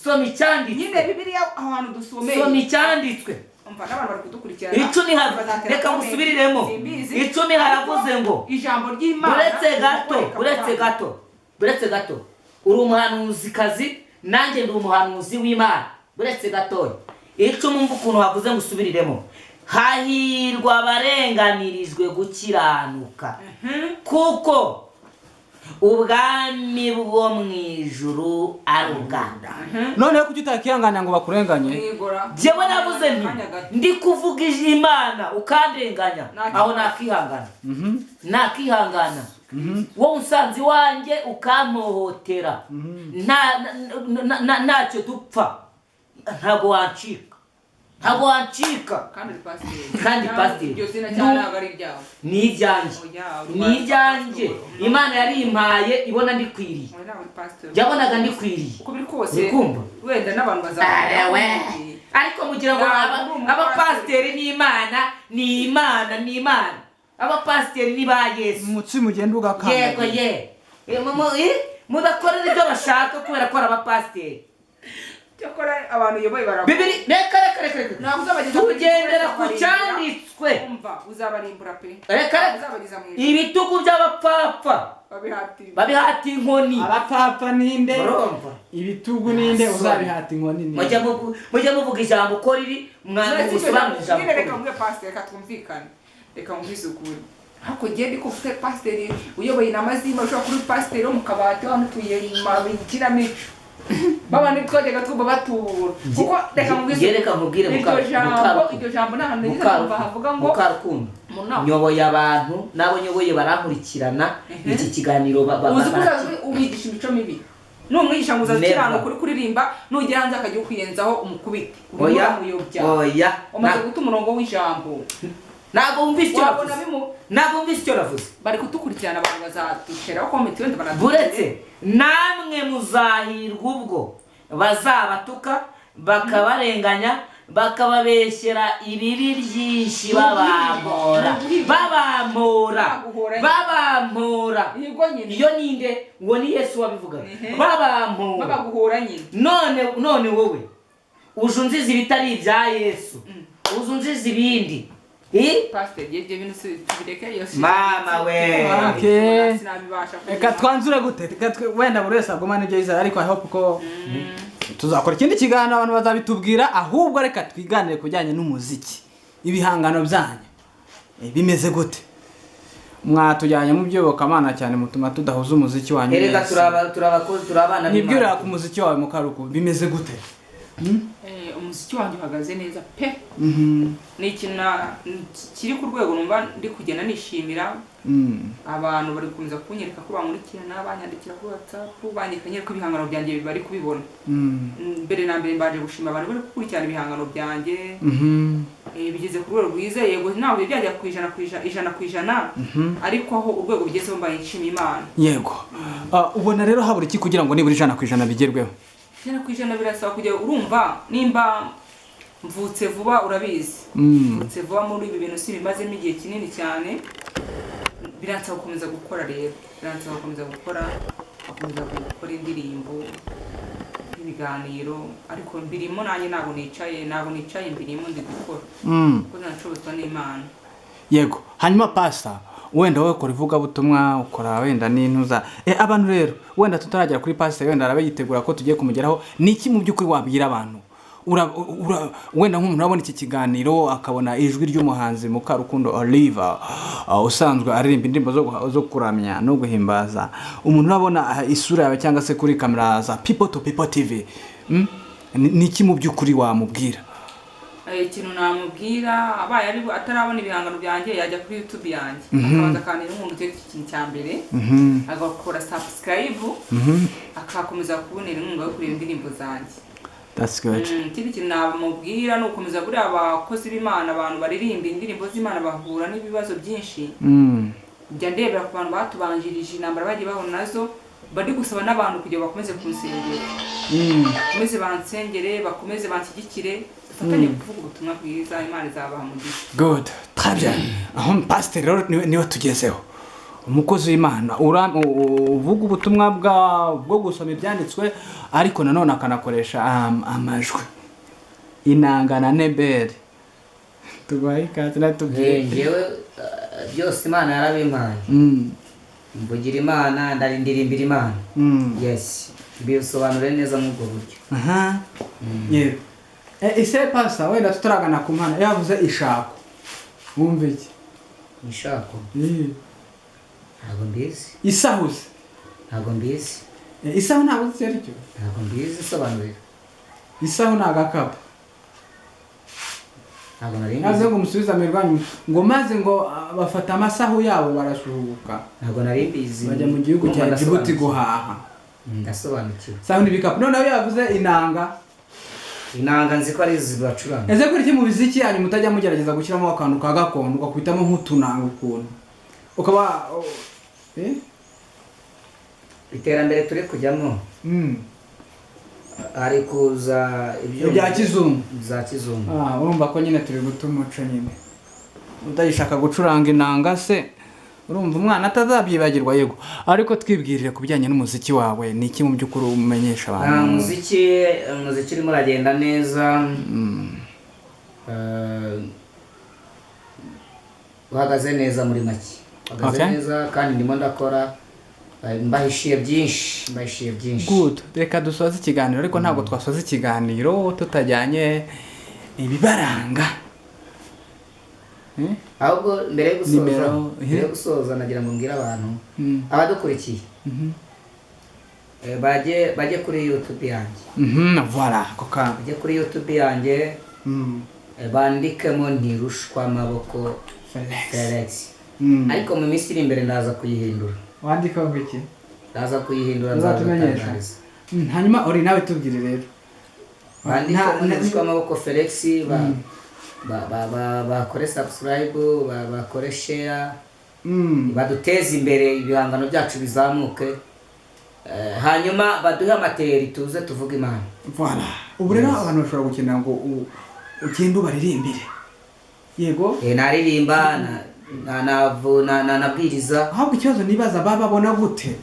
soma icyanditswe nyine Bibiliya ahantu dusomeye soma icyanditswe umva n'abantu bari kudukurikirana 10 reka musubiriremo 10 haravuze ngo ijambo ry'Imana buretse gato uri umuhanuzikazi nanjye ndi umuhanuzi w'Imana buretse gato 10 mumva ukuntu havuze ngo usubiriremo hahirwa abarenganirijwe gukiranuka kuko ubwami bwo mu ijuru ari ubwabo. None kuki utakihangana ngo bakurenganye jewe navuze nti ndi kuvuga Imana ukandenganya aho nakihangana wowe unsanze wanjye ukamohotera ntacyo dupfa ntabwo wancika ntabwo wancika kandi pasiteri byose nacyaga ari ibyawe ni ibyanjye Imana yarimpaye ibona ndikwiriye yabonaga ndikwiriye uko biri kose wenda n'abantu bazaba ariko mugira ngo abapasiteri ni Imana abapasiteri ni ba Yesu umutsima ugenda ugakanga mudakorera ibyo bashaka kubera ko ari abapasiteri cyakora abantu yoboye barabo bibiri reka tugendera ku cyanditswe uzabarimbura pe uzabageza mu ibitugu by'abapfapfa babihata inkoni abapfapfa ninde ibitugu ninde uzabihata inkoni mujya muvuga ijambo uko riri mwagusobanura ijambo reka mwe pasiteri reka twumvikane reka mubwize ukuri hako gende ko ufite pasiteri uyoboye inama z'Imana ushobora kuri pasiteri wo mu kabati hano tuyikinamico baba nitwajyaga twumva batura kuko reka mubwire iryo jambo nta hantu nigeze kumva havuga ngo mukarukundo nyoboye abantu nabo nyoboye barankurikirana iki kiganiro ubigisha imico mibi n'umwigisha ngo uzakiranga kuri kuririmba nugera hanze akajya ukwiyenzaho umukubite oya umaze guta umurongo w'ijambo ntabwo wumvise icyo navuze bari kutukurikirana abantu bazaduteraho komenti wenda buretse namwe muzahirwa ubwo bazabatuka bakabarenganya bakababeshyera ibibi byinshi babamura iyo ninde ngo ni Yesu wabivuga babaguhora nyine none wowe uje unziza ibitari ibya Yesu uje unziza ibindi mama we reka twanzure gute wenda buri wese agumana ibyo yizera ariko I hope ko tuzakora ikindi kiganiro abantu bazabitubwira ahubwo reka twiganire kujyanye n'umuziki ibihangano byanyu bimeze gute mwatujyanye mu by'iyobokamana cyane mutuma tudahuza umuziki wanyu reka turabana nibwira ku muziki wawe mukaruku bimeze gute umuziki wanjye uhagaze neza pe ni ikintu kiri ku rwego numva ndi kugenda nishimira abantu bari kuza kunyereka ko bankurikirana banyandikira kuri WhatsApp banyekanye ko ibihangano byanjye bari kubibona mbere na mbere mbaje gushima abantu bari gukurikirana ibihangano byanjye bigeze ku rwego rwiza yego nawe byajya ku ijana ariko aho urwego bigezeho mbaye nshima Imana yego ubona rero habura iki kugira ngo nibura 100% bigerweho 100% birasaba kujya urumva nimba mvutse vuba urabizi mvutse vuba muri ibi bintu si bimazemo igihe kinini cyane biransaba gukomeza gukora rero gukomeza gukora indirimbo ibiganiro ariko mbirimo nanjye ntabwo nicaye mbirimo ndi gukora kuko nashobozwa n'Imana yego hanyuma pasta wenda wowe ukora ivugabutumwa ukora wenda n'intuza abantu rero wenda tutaragera kuri pastor wenda arabe yitegura ko tugiye kumugeraho niki mu by'ukuri wabwira abantu wenda nk'umuntu urabona iki kiganiro akabona ijwi ry'umuhanzi Mukarukundo Olive usanzwe aririmba indirimbo zo kuramya no guhimbaza umuntu urabona isura yawe cyangwa se kuri kamera za People to People TV niki mu by'ukuri wamubwira ikintu namubwira abaye ari atarabona ibihangano byanjye yajya kuri YouTube yanjye akabanza kandi n'umuntu cyo ikintu cya mbere agakora subscribe akakomeza kubonera inkunga yo kureba indirimbo zanjye. That's good. Ikindi kintu namubwira no gukomeza buri abakozi b'Imana abantu baririmba indirimbo z'Imana bahura n'ibibazo byinshi njya ndebera ku bantu batubanjirije intambara bagiye bahura nazo bari gusaba n'abantu kugira bakomeze kunsengera bakomeze bansengere bakomeze banshyigikire fatanye kuvuga ubutumwa bwiza Imana izabaha umugisha. Good. Très bien. Aho pastor niwe tugezeho umukozi w'Imana uvuga ubutumwa bwo gusoma ibyanditswe ariko nanone akanakoresha amajwi inanga na neberi tubaye kandi natubwiye yewe byose Imana yarabimpaye mvugira Imana ndarindirimbira Imana yes bisobanure neza mu bwo buryo yego ese pastor wenda tutaragana ku mpana yavuze ishako wumve iki ishako ntabwo mbizi isahuze ntabwo mbizi isahu ntabwo uzi icyo ntabwo mbizi sobanurira isahu nagakapu ntabwo nari mbizi naze ngo musubiza amirwanyu ngo maze ngo bafata amasahu yabo barashuhuka ntabwo nari mbizi bajya mu gihugu cya Djibouti guhaha ndasobanukiwe sahu n'ibikapu noneho yavuze inanga inanga nzi ko ari zibacuranga. ese kuri iki mu biziki yanyu mutajya mugerageza gushyiramo akantu ka gakondo ugakubitamo nk'utunanga ukuntu ukaba iterambere turi kujyamo ari kuza ibyo bya kizungu za kizungu. urumva ko nyine turi guta umuco nyine udashaka gucuranga inanga se urumva umwana atazabyibagirwa yego ariko twibwirire ku bijyanye n'umuziki wawe ni iki mu by'ukuri umenyesha abantu? Umuziki urimo uragenda neza, uhagaze neza muri make, uhagaze neza kandi ndimo ndakora, mbahishiye byinshi. Good, reka dusoze ikiganiro ariko ntabwo twasoza ikiganiro tutajyanye ibibaranga. Ahubwo mbere yo gusoza nagira ngo mbwire abantu abadukurikiye bajye kuri YouTube yanjye. Voilà, koka. Bajye kuri YouTube yanjye bandikemo ntirushwa amaboko Felix. Ariko mu minsi iri imbere ndaza kuyihindura. Wandika ngo iki? Ndaza kuyihindura nzatumenyesha. Hanyuma uri nawe tubwire rero. Bandika ntirushwa amaboko Felix bakore subscribe, bakore share, baduteze imbere ibihangano byacu bizamuke, hanyuma baduhe amateri tuze tuvuge Imana. Voilà. Ubu rero abantu bashobora gukenera ngo ugende ubaririmbire. Yego? Naririmba nabwiriza. Ahubwo ikibazo nibaza bababona gute?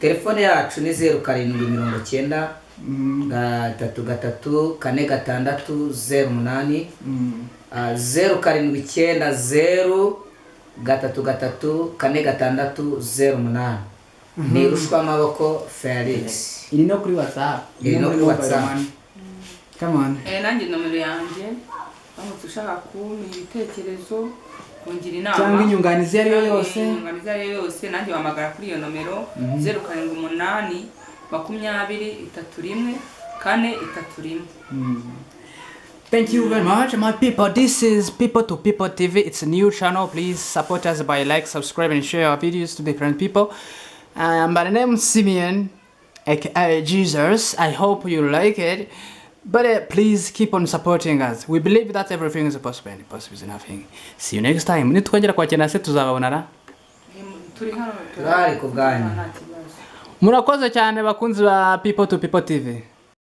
Telefone yacu ni 0790 3 4 06 0790 3 4 06 ntirushwa amaboko Felix. Iri no kuri WhatsApp. Come on. Nanjye nomero yanjye bamutse ushaka kumpa ibitekerezo kungira inama cyangwa inyunganizi ari yose nanjye wamagara kuri iyo nomero 078 20 31 4 31. Thank you very much, my people. This is People to People TV. It's a new channel. Please support us by like, subscribe, and share our videos to different people. By the name Simeon, aka Jesus. I hope you like it. But please keep on supporting us. We believe that everything is possible and possible is nothing. See you next time. Nitwongera kwakira se tuzababonara. Turi ku bwanyu. Murakoze cyane bakunzi ba People to People TV.